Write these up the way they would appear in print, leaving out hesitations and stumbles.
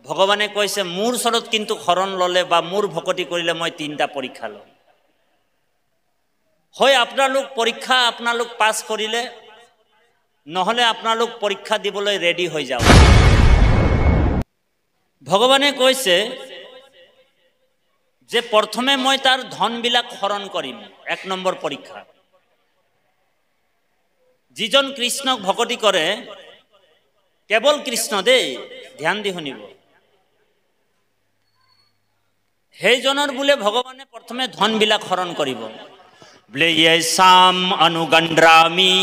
ভগৱানে কৈছে মোৰ ওচৰত কিন্তু শৰণ ল'লে বা মোৰ ভকতি কৰিলে মই 3টা পৰীক্ষা ল'ম। হয় আপোনালোক পাছ কৰিলে, নহ'লে আপোনালোক পৰীক্ষা দিবলৈ ৰেডি হৈ যাওক। ভগৱানে কৈছে যে প্ৰথমে মই তাৰ ধনবিলাক হৰণ কৰিম, 1 নম্বৰ পৰীক্ষা। যিজন কৃষ্ণক ভকতি কৰে, কেৱল কৃষ্ণ দেই, ধ্যান দি শুনিব, সেইজনৰ বোলে ভগৱানে প্ৰথমে ধনবিলাক হৰণ কৰিব। বোলে য়েশাম অনুগণ্ড্ৰামি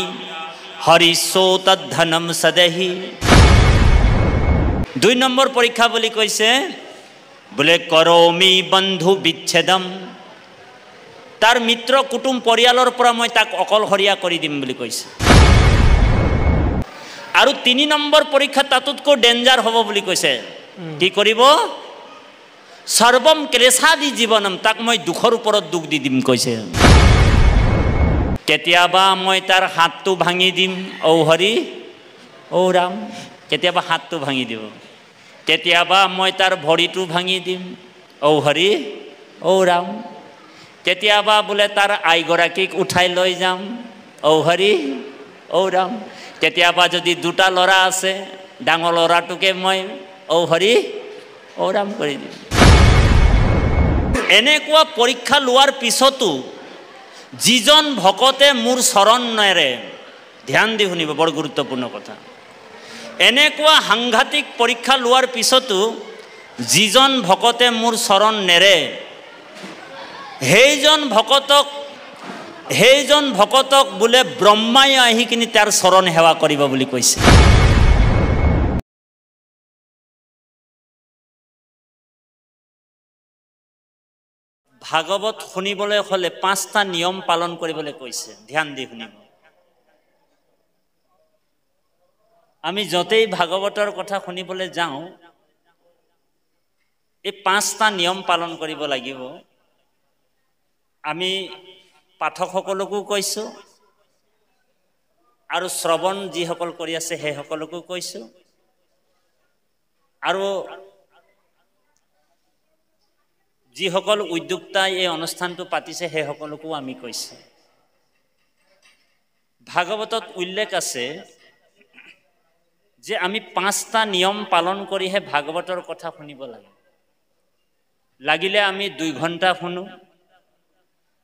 হৰিশো তদ্ধনম সদেহি। 2 নম্বৰ পৰীক্ষা বুলি কৈছে বোলে কৰমি বন্ধু বিচ্ছেদম, তাৰ মিত্ৰ কুটুম পৰিয়ালৰ পৰা মই তাক অকলশৰীয়া কৰি দিম বুলি কৈছে। আৰু 3 নম্বৰ পৰীক্ষা তাতোতকৈ ডেঞ্জাৰ হ'ব বুলি কৈছে। কি কৰিব? সৰ্বম ক্লেশাদি জীৱনম, তাক মই দুখৰ ওপৰত দুখ দি দিম কৈছে। কেতিয়াবা মই তাৰ হাতটো ভাঙি দিম, ঔ হৰি ঔ ৰাম, কেতিয়াবা হাতটো ভাঙি দিব। কেতিয়াবা মই তাৰ ভৰিটো ভাঙি দিম, ঔ হৰি ঔ ৰাম। কেতিয়াবা বোলে তাৰ আইগৰাকীক উঠাই লৈ যাম, ঔ হৰি ঔ ৰাম। কেতিয়াবা যদি 2টা ল'ৰা আছে, ডাঙৰ ল'ৰাটোকে মই ঔ হৰি ঔ ৰাম কৰি দিম। এনেকুৱা পৰীক্ষা লোৱাৰ পিছতো যিজন ভকতে মোৰ চৰণ নেৰে, ধ্যান দি শুনিব, বৰ গুৰুত্বপূৰ্ণ কথা। এনেকুৱা সাংঘাতিক পৰীক্ষা লোৱাৰ পিছতো যিজন ভকতে মোৰ চৰণ নেৰে, সেইজন ভকতক বোলে ব্ৰহ্মাই আহি কিনি তাৰ চৰণ সেৱা কৰিব বুলি কৈছে। ভাগৱত শুনিবলৈ হ'লে 5টা নিয়ম পালন কৰিবলৈ কৈছে, ধ্যান দি শুনিব। আমি যতেই ভাগৱতৰ কথা শুনিবলৈ যাওঁ, এই 5টা নিয়ম পালন কৰিব লাগিব। আমি পাঠকসকলকো কৈছোঁ আৰু শ্ৰৱণ যিসকল কৰি আছে সেইসকলকো কৈছোঁ, আৰু যিসকল উদ্যোক্তাই এই অনুষ্ঠানটো পাতিছে সেইসকলকো আমি কৈছোঁ। ভাগৱতত উল্লেখ আছে যে আমি 5টা নিয়ম পালন কৰিহে ভাগৱতৰ কথা শুনিব লাগে। লাগিলে আমি 2 ঘণ্টা শুনো,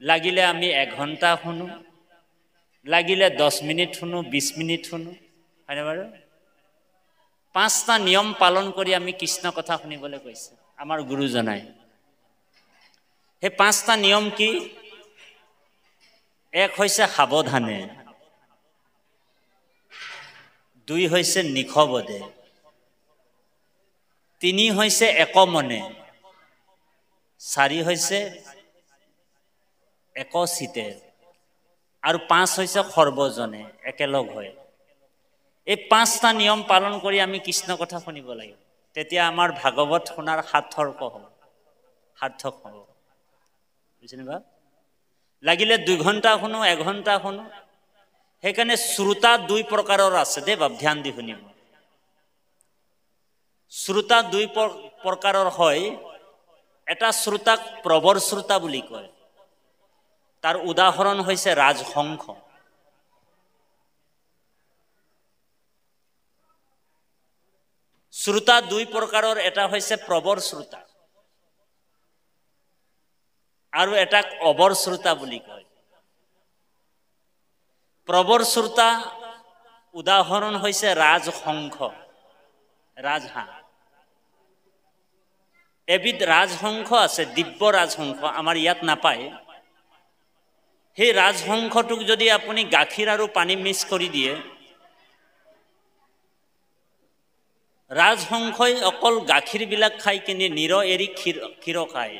লাগিলে আমি 1 ঘণ্টা শুনো, লাগিলে 10 মিনিট শুনো, 20 মিনিট শুনো, হয়নে বাৰু? 5টা নিয়ম পালন কৰি আমি কৃষ্ণ কথা শুনিবলৈ কৈছে আমাৰ গুৰুজনাই। সেই 5টা নিয়ম কি? 1 হৈছে সাৱধানে, 2 হৈছে নিশবদে, 3 হৈছে একমনে, 4 হৈছে একচিতে, আৰু 5 হৈছে সৰ্বজনে, একেলগ হয়। এই 5টা নিয়ম পালন কৰি আমি কৃষ্ণ কথা শুনিব লাগিব, তেতিয়া আমাৰ ভাগৱত শুনাৰ সাৰ্থক হ'ব। বুজিছেনে বা? লাগিলে 2 ঘণ্টা শুনো, 1 ঘণ্টা শুনো। সেইকাৰণে শ্ৰোতা 2 প্ৰকাৰৰ আছে দেই বাপ, ধ্যান দি শুনিব। শ্ৰোতা 2 প্ৰকাৰৰ হয়। এটা শ্ৰোতাক প্ৰবৰ শ্ৰোতা বুলি কয়। তাৰ উদাহৰণ হৈছে ৰাজহংস। শ্ৰোতা 2 প্ৰকাৰৰ, এটা হৈছে প্ৰবৰ শ্ৰোতা আৰু এটাক অবৰ শ্ৰোতা বুলি কয়। প্ৰবৰ শ্ৰোতা উদাহৰণ হৈছে ৰাজহংস, ৰাজহাঁহ। এবিধ ৰাজহংস আছে, দিব্য ৰাজহংস, আমাৰ ইয়াত নাপায়। সেই ৰাজহংসটোক যদি আপুনি গাখীৰ আৰু পানী মিক্স কৰি দিয়ে, ৰাজহংসই অকল গাখীৰবিলাক খাই কিনি নীৰ এৰি ক্ষীৰ খায়।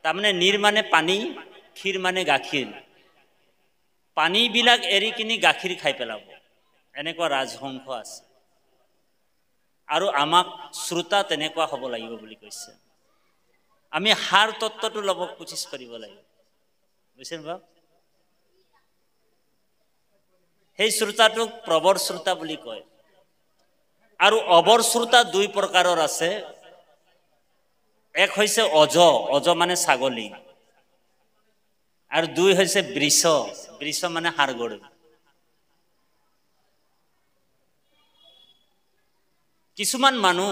তাৰমানে নীৰ মানে পানী, ক্ষীৰ মানে গাখীৰ। পানীবিলাক এৰি কিনি গাখীৰ খাই পেলাব, এনেকুৱা ৰাজহংস আছে। আৰু আমাক শ্ৰোতা তেনেকুৱা হ'ব লাগিব বুলি কৈছে। আমি সাৰ তত্ত্বটো ল'ব কোচিছ কৰিব লাগিব, বুজিছেনে বাৰু? সেই শ্ৰোতাটোক প্ৰবৰ শ্ৰোতা বুলি কয়। আৰু অবৰ শ্ৰোতা 2 প্ৰকাৰৰ আছে। এক হৈছে অজ, অজ মানে ছাগলী, আৰু দুই হৈছে বৃষ, বৃষ মানে ষাঁড় গৰু। কিছুমান মানুহ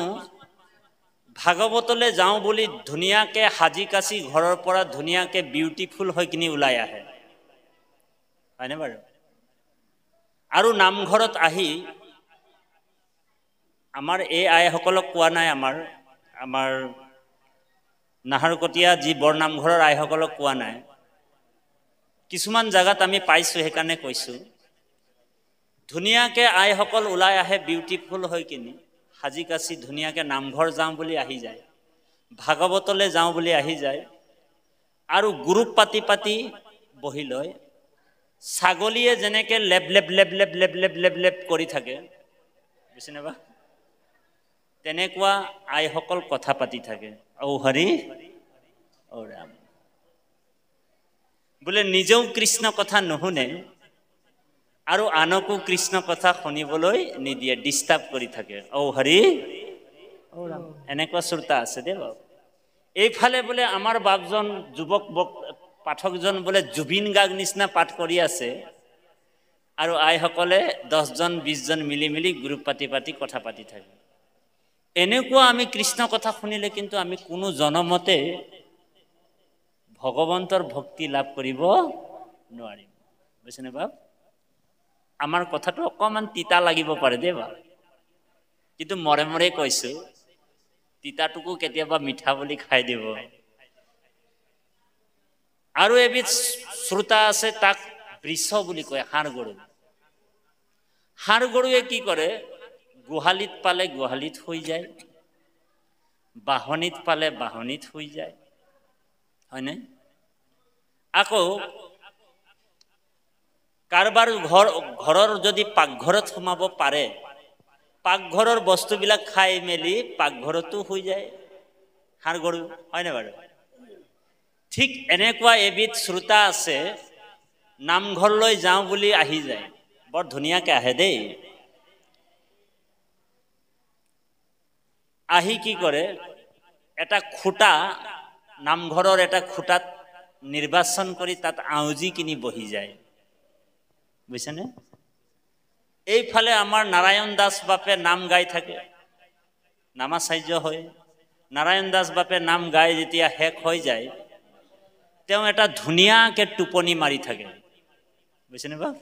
ভাগৱতলৈ যাওঁ বুলি ধুনীয়াকৈ সাজি কাচি ঘৰৰ পৰা ধুনীয়াকৈ বিউটিফুল হৈ কিনি ওলাই আহে, হয়নে বাৰু? আৰু নামঘৰত আহি আমাৰ এই আইসকলক কোৱা নাই, আমাৰ নাহৰকটীয়া যি বৰনামঘৰৰ আইসকলক কোৱা নাই, কিছুমান জাগাত আমি পাইছোঁ, সেইকাৰণে কৈছোঁ। ধুনীয়াকৈ আইসকল ওলাই আহে বিউটিফুল হৈ কিনি, সাজি কাচি ধুনীয়াকৈ নামঘৰ যাওঁ বুলি আহি যায়, ভাগৱতলৈ যাওঁ বুলি আহি যায়, আৰু গ্ৰুপ পাতি পাতি বহি লয়। ছাগলীয়ে যেনেকৈ লেপ লেপ লেপ লেপ লেপ লেপ লেপ লেপ কৰি থাকে, বুজিছেনে বা? তেনেকুৱা আইসকল কথা পাতি থাকে, ঔ হৰি ঔ ৰাম। বোলে নিজেও কৃষ্ণ কথা নুশুনে আৰু আনকো কৃষ্ণ কথা শুনিবলৈ নিদিয়ে, ডিষ্টাৰ্ব কৰি থাকে, ঔ হৰি ঔ ৰাম। এনেকুৱা শ্ৰোতা আছে দেই বাবু। এইফালে বোলে আমাৰ বাপজন যুৱক পাঠকজন বোলে জুবিন গাৰ্গ নিচিনা পাঠ কৰি আছে, আৰু আইসকলে 10জন 20জন মিলি মিলি গ্ৰুপ পাতি পাতি কথা পাতি থাকে। এনেকুৱা আমি কৃষ্ণ কথা শুনিলে কিন্তু আমি কোনো জনমতে ভগৱন্তৰ ভক্তি লাভ কৰিব নোৱাৰিম, বুজিছেনে বাপ? আমাৰ কথাটো অকণমান তিতা লাগিব পাৰে দেই বাপ, কিন্তু মৰে মৰে কৈছোঁ, তিতাটোকো কেতিয়াবা মিঠা বুলি খাই দিব। আৰু এবিধ শ্ৰোতা আছে, তাক বৃষ বুলি কয়, ষাঁড় গৰু। ষাঁড় গৰুৱে কি কৰে, গোহালিত পালে গোহালিত শুই যায়, বাহনিত পালে বাহনিত শুই যায়, হয়নে? আকৌ কাৰোবাৰ ঘৰৰ যদি পাকঘৰত সোমাব পাৰে, পাকঘৰৰ বস্তুবিলাক খাই মেলি পাকঘৰতো শুই যায় ষাঁড় গৰু, হয়নে বাৰু? ঠিক এনেকুৱা এবিধ শ্ৰোতা আছে, নামঘৰলৈ যাওঁ বুলি আহি যায়, বৰ ধুনীয়াকৈ আহে দেই। আহি কি কৰে, এটা খুঁটা, নামঘৰৰ এটা খুঁটাত নিৰ্বাচন কৰি তাত আউজি কিনি বহি যায়, বুজিছেনে? এইফালে আমাৰ নাৰায়ণ দাস বাপে নাম গাই থাকে, নামাচাৰ্য হয়। নাৰায়ণ দাস বাপে নাম গাই যেতিয়া শেষ হৈ যায়, তেওঁ এটা ধুনীয়াকৈ টোপনি মাৰি থাকে, বুজিছেনে বাপ?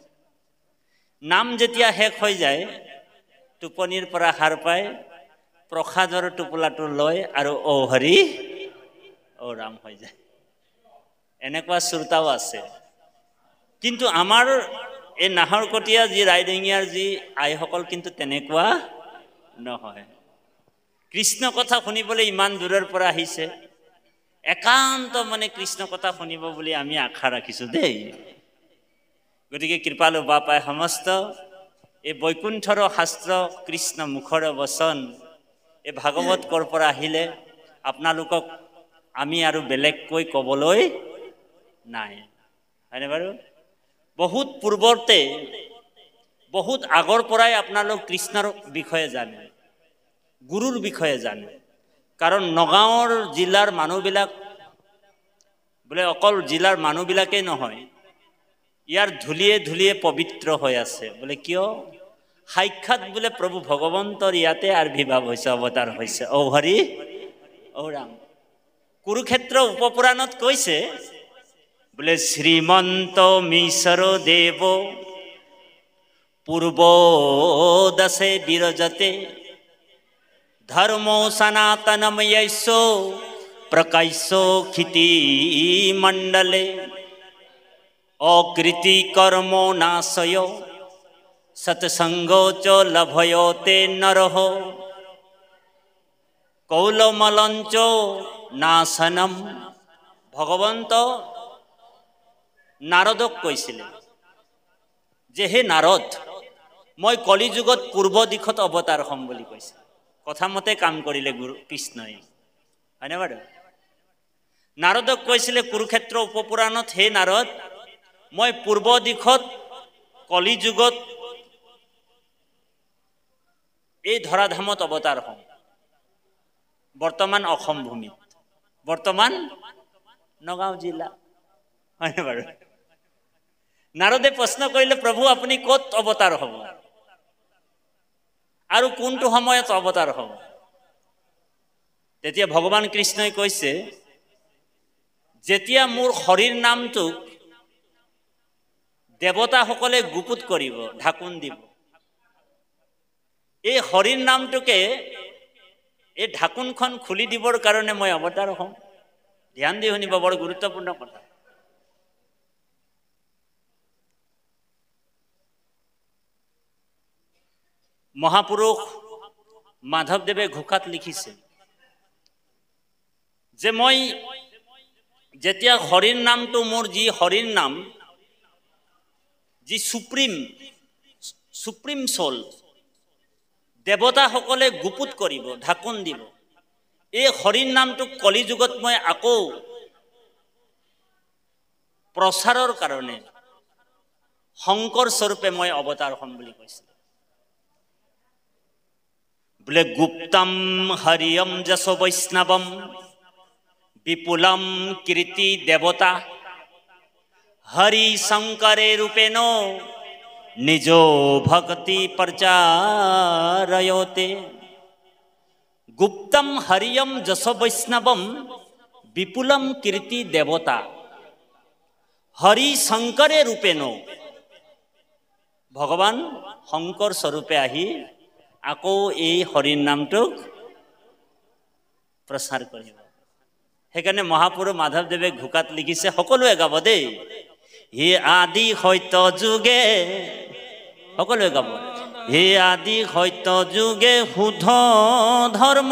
নাম যেতিয়া শেষ হৈ যায়, টোপনিৰ পৰা সাৰ পাই প্ৰসাদৰ টোপোলাটো লয় আৰু ঔ হৰি ঔ ৰাম হৈ যায়। এনেকুৱা শ্ৰোতাও আছে। কিন্তু আমাৰ এই নাহৰকটীয়া যি ৰাইডিঙীয়াৰ যি আইসকল কিন্তু তেনেকুৱা নহয়। কৃষ্ণ কথা শুনিবলৈ ইমান দূৰৰ পৰা আহিছে, একান্ত মানে কৃষ্ণ কথা শুনিব বুলি আমি আশা ৰাখিছোঁ দেই। গতিকে কৃপালু বাপাই সমস্ত এই বৈকুণ্ঠৰ শাস্ত্ৰ কৃষ্ণ মুখৰ বচন, এই ভাগৱত ক'ৰ পৰা আহিলে আপোনালোকক আমি আৰু বেলেগকৈ ক'বলৈ নাই, হয়নে বাৰু? বহুত পূৰ্বতে, বহুত আগৰ পৰাই আপোনালোক কৃষ্ণৰ বিষয়ে জানে, গুৰুৰ বিষয়ে জানে। কাৰণ নগাঁৱৰ জিলাৰ মানুহবিলাক বোলে অকল জিলাৰ মানুহবিলাকেই নহয়, ইয়াৰ ধূলিয়ে ধূলিয়ে পবিত্ৰ হৈ আছে। বোলে কিয়? সাক্ষাৎ বোলে প্ৰভু ভগৱন্তৰ ইয়াতে আবিৰ্ভাৱ হৈছে, অৱতাৰ হৈছে। ঔ হৰি ঔ ৰাম। কুৰুক্ষেত্ৰ উপপুৰাণত কৈছে বোলে শ্ৰীমন্ত মিশ্ৰ দেৱ পূৰ্ব দশে বিৰজতে ধৰ্ম সনাতনময়স্য প্ৰকাশ্য ক্ষিতি মণ্ডলে অকৃতি কৰ্ম নাশয় সৎসংগ চ লভয়তে নৰহ কৌলমলঞ্চ নাশনম। ভগৱন্ত নাৰদক কৈছিলে যে হে নাৰদ, মই কলিযুগত পূৰ্ব দিশত অৱতাৰ হ'ম বুলি কৈছে। কথামতে কাম কৰিলে গুৰু কৃষ্ণই, হয়নে বাৰু? নাৰদক কৈছিলে কুৰুক্ষেত্ৰ উপপুৰাণত, হে নাৰদ, মই পূৰ্ব দিশত কলিযুগত এই ধৰাধামত অৱতাৰ হ'ম, বৰ্তমান অসম ভূমিত। বৰ্তমান নগাঁও জিলা হয়নে বাৰু? নাৰদে প্ৰশ্ন কৰিলে, প্ৰভু আপুনি ক'ত অৱতাৰ হ'ব আৰু কোনটো সময়ত অৱতাৰ হ'ব? তেতিয়া ভগৱান কৃষ্ণই কৈছে, যেতিয়া মোৰ হৰিৰ নামটোক দেৱতাসকলে গুপুত কৰিব, ঢাকোন দিব, এই হৰিৰ নামটোকে এই ঢাকোনখন খুলি দিবৰ কাৰণে মই অৱতাৰ হ'ম। ধ্যান দি শুনিব, বৰ গুৰুত্বপূৰ্ণ কথা। মহাপুৰুষ মাধৱদেৱে ঘোষাত লিখিছে যে মই যেতিয়া হৰিৰ নামটো, মোৰ যি হৰিৰ নাম, যি সুপ্ৰিম সোল, দেৱতাসকলে গুপুত কৰিব, ঢাকোন দিব, এই হৰিৰ নামটোক কলিযুগত মই আকৌ প্ৰচাৰৰ কাৰণে শংকৰ স্বৰূপে মই অৱতাৰ হ'ম বুলি কৈছে। বোলে গুপ্তম হৰিয়ম যশ বৈষ্ণৱম বিপুলম কীৰ্তি দেৱতা হৰি শংকৰে ৰূপেণ নিজ ভক্তি প্ৰচাৰয়তে। গুপ্তম হৰিয়ম যশ বৈষ্ণৱম বিপুলম কীৰ্তি দেৱতা হৰি শংকৰে ৰূপেণ, ভগৱান শংকৰ স্বৰূপে আহি আকৌ এই হৰিৰ নামটোক প্ৰচাৰ কৰিব। সেইকাৰণে মহাপুৰুষ মাধৱদেৱে ঘোষাত লিখিছে, সকলোৱে গাব দেই, হে আদি সত্য যুগে, সকলোৱে গাব, হে আদি সত্য যুগে শুদ্ধ ধৰ্ম,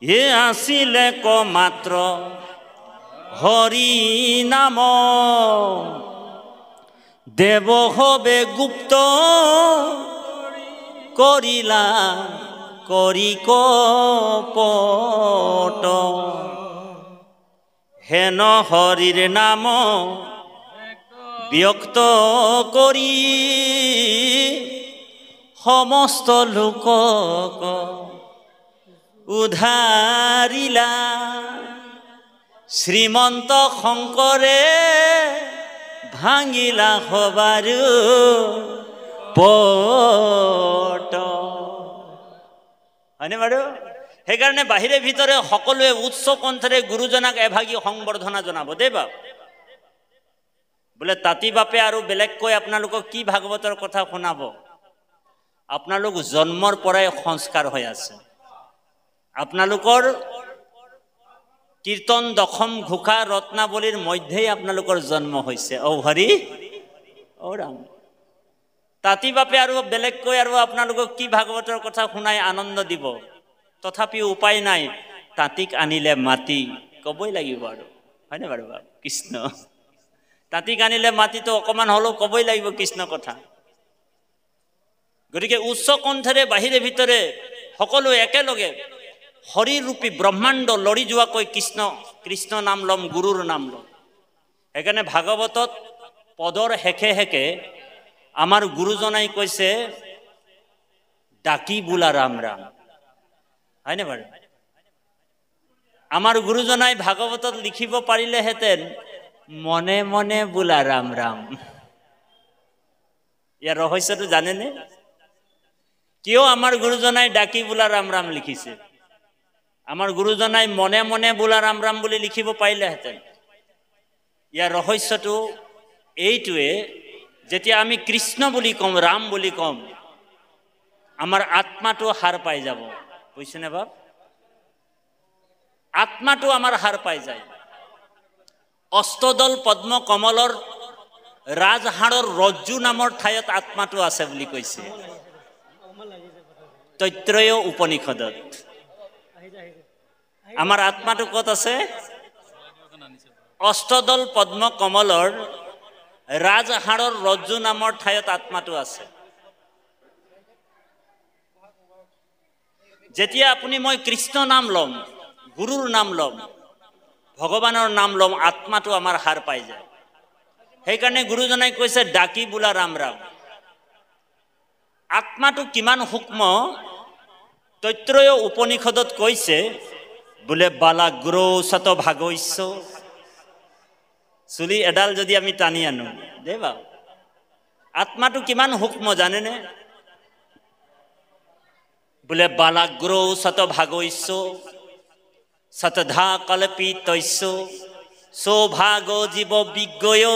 হে আছিলে ক মাত্ৰ হৰি নাম, দেৱ হবে গুপ্ত কৰিলা কৰি কপট, হেন হৰিৰ নাম ব্যক্ত কৰি সমস্ত লোকক উদ্ধাৰিলা, শ্ৰীমন্ত শংকৰে ভাঙিলা সবাৰু পট। হয়নে বাৰু? সেইকাৰণে বাহিৰে ভিতৰে সকলোৱে উচ্চ কণ্ঠৰে গুৰুজনাক এভাগী সংবৰ্ধনা জনাব দেই বাপ। বোলে তাঁতি বাপে আৰু বেলেগকৈ আপোনালোকক কি ভাগৱতৰ কথা শুনাব? আপোনালোক জন্মৰ পৰাই সংস্কাৰ হৈ আছে। আপোনালোকৰ কীৰ্তন দশম ঘোষা ৰত্নাৱলীৰ মধ্যেই আপোনালোকৰ জন্ম হৈছে। ঔ হৰি ঔ ৰাম। তাঁতি বাপে আৰু বেলেগকৈ আৰু আপোনালোকক কি ভাগৱতৰ কথা শুনাই আনন্দ দিব? তথাপিও উপায় নাই, তাঁতিক আনিলে মাটি ক'বই লাগিব আৰু, হয়নে বাৰু বাপ? কৃষ্ণ তাঁতিক আনিলে মাটিটো অকণমান হ'লেও ক'বই লাগিব কৃষ্ণ কথা। গতিকে উচ্চ কণ্ঠৰে বাহিৰে ভিতৰে সকলো একেলগে হৰিৰূপী ব্ৰহ্মাণ্ড লৰি যোৱাকৈ কৃষ্ণ কৃষ্ণ নাম ল'ম, গুৰুৰ নাম ল'ম। সেইকাৰণে ভাগৱতত পদৰ শেষে শেষে আমাৰ গুৰুজনাই কৈছে, ডাকি বোলা ৰাম ৰাম, হয়নে বাৰু? আমাৰ গুৰুজনাই ভাগৱতত লিখিব পাৰিলেহেঁতেন, মনে মনে বোলা ৰাম ৰাম। ইয়াৰ ৰহস্যটো জানেনে? কিয় আমাৰ গুৰুজনাই ডাকি বোলা ৰাম ৰাম লিখিছে? আমাৰ গুৰুজনাই মনে মনে বোলা ৰাম ৰাম বুলি লিখিব পাৰিলেহেঁতেন। ইয়াৰ ৰহস্যটো এইটোৱে, যেতিয়া আমি কৃষ্ণ বুলি ক'ম, ৰাম বুলি ক'ম, আমাৰ আত্মাটো হাৰ পাই যাব। বুজিছেনে বাপ? আত্মাটো আমাৰ হাৰ পাই যায়। অষ্টদল পদ্ম কমলৰ ৰাজহাড়ৰ ৰজ্জু নামৰ ঠাইত আত্মাটো আছে বুলি কৈছে তৈত্ৰয় উপনিষদত। আমাৰ আত্মাটো ক'ত আছে? অষ্টদল পদ্ম কমলৰ ৰাজহাড়ৰ ৰজ্জু নামৰ ঠাইত আত্মাটো আছে। যেতিয়া আপুনি মই কৃষ্ণ নাম ল'ম, গুৰুৰ নাম ল'ম, ভগৱানৰ নাম ল'ম, আত্মাটো আমাৰ হাৰ পাই যায়। সেইকাৰণে গুৰুজনাই কৈছে, ডাকি বোলা ৰাম ৰাম। আত্মাটো কিমান সূক্ষ্ম তৈত্ৰয় উপনিষদত কৈছে, বোলে বালাগ্ৰ শত ভাগস্য চুলি এডাল যদি আমি টানি আনো দেই বাৰু আত্মাটো কিমান সূক্ষ্ম জানেনে বোলে বালাগ্ৰ শত ভাগস্য শতধা কল্পিতস্য সৌভাগ জীৱ বিজ্ঞয়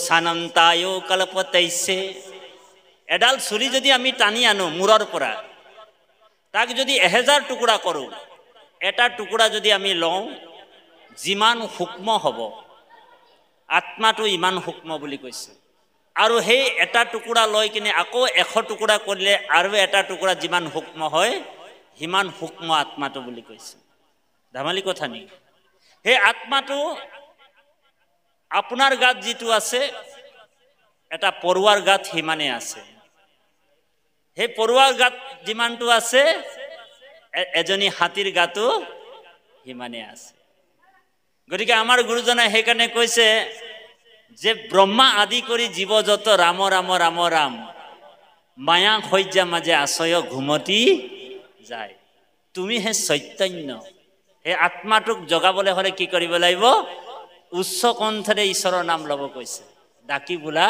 সানন্তায় কল্পতৈছে এডাল চুলি যদি আমি টানি আনো মূৰৰ পৰা তাক যদি 1000 টুকুৰা কৰোঁ এটা টুকুৰা যদি আমি লওঁ যিমান সূক্ষ্ম হ'ব আত্মাটো ইমান সূক্ষ্ম বুলি কৈছে আৰু সেই এটা টুকুৰা লৈ কিনে আকৌ 100 টুকুৰা কৰিলে আৰু এটা টুকুৰা যিমান সূক্ষ্ম হয় সিমান সূক্ষ্ম আত্মাটো বুলি কৈছে ধেমালি কথা নেকি সেই আত্মাটো আপোনাৰ গাত যিটো আছে এটা পৰুৱাৰ গাত সিমানে আছে সেই পৰুৱাৰ গাত যিমানটো আছে এজনী হাতীৰ গাতো সিমানে আছে গতিকে আমাৰ গুৰুজনাই সেইকাৰণে কৈছে যে ব্ৰহ্মা আদি কৰি জীৱ যত ৰাম ৰাম ৰাম ৰাম মায়া শয্যা মাজে আশ্ৰয় ঘুমতি যায় তুমি হে চৈতন্য এই আত্মাটোক জগাবলৈ হলে কি কৰিব লাগিব উচ্চ কণ্ঠৰে ঈশ্বৰৰ নাম ল'ব কৈছে ডাকি বোলা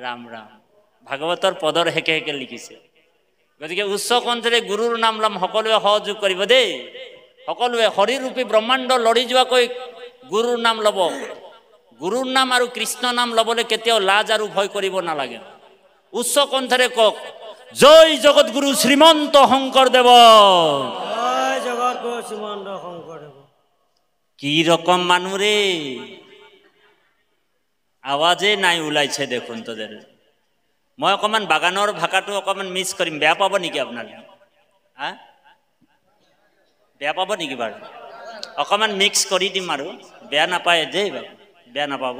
ৰাম ৰাম ভাগৱতৰ পদৰ হেকে হেকে লিখিছে গতিকে উচ্চ কণ্ঠৰে গুৰুৰ নাম ল'ম সকলোৱে সহযোগ কৰিব দেই সকলোৱে হৰিৰূপী ব্ৰহ্মাণ্ড লৰি যোৱাকৈ গুৰুৰ নাম ল'ব গুৰুৰ নাম আৰু কৃষ্ণ নাম ল'বলৈ কেতিয়াও লাজ আৰু ভয় কৰিব নালাগে উচ্চ কণ্ঠৰে কওক জয় জগতগুৰু শ্ৰীমন্ত শংকৰদেৱ জয় জগতগুৰু শ্ৰীমন্ত শংকৰদেৱ কি ৰকম মানুষ ৰে আওয়াজে নাই ওলাইছে দেখুন তোদেৰ মই অকমান বাগানৰ ভাষাটো অকমান মিস কৰিম বেয়া পাব নেকি আপোনালোকে হা বেয়া পাব নেকি বাৰু অকমান মিক্স কৰি দিম আৰু বেয়া নাপায় যে বেয়া নাপাব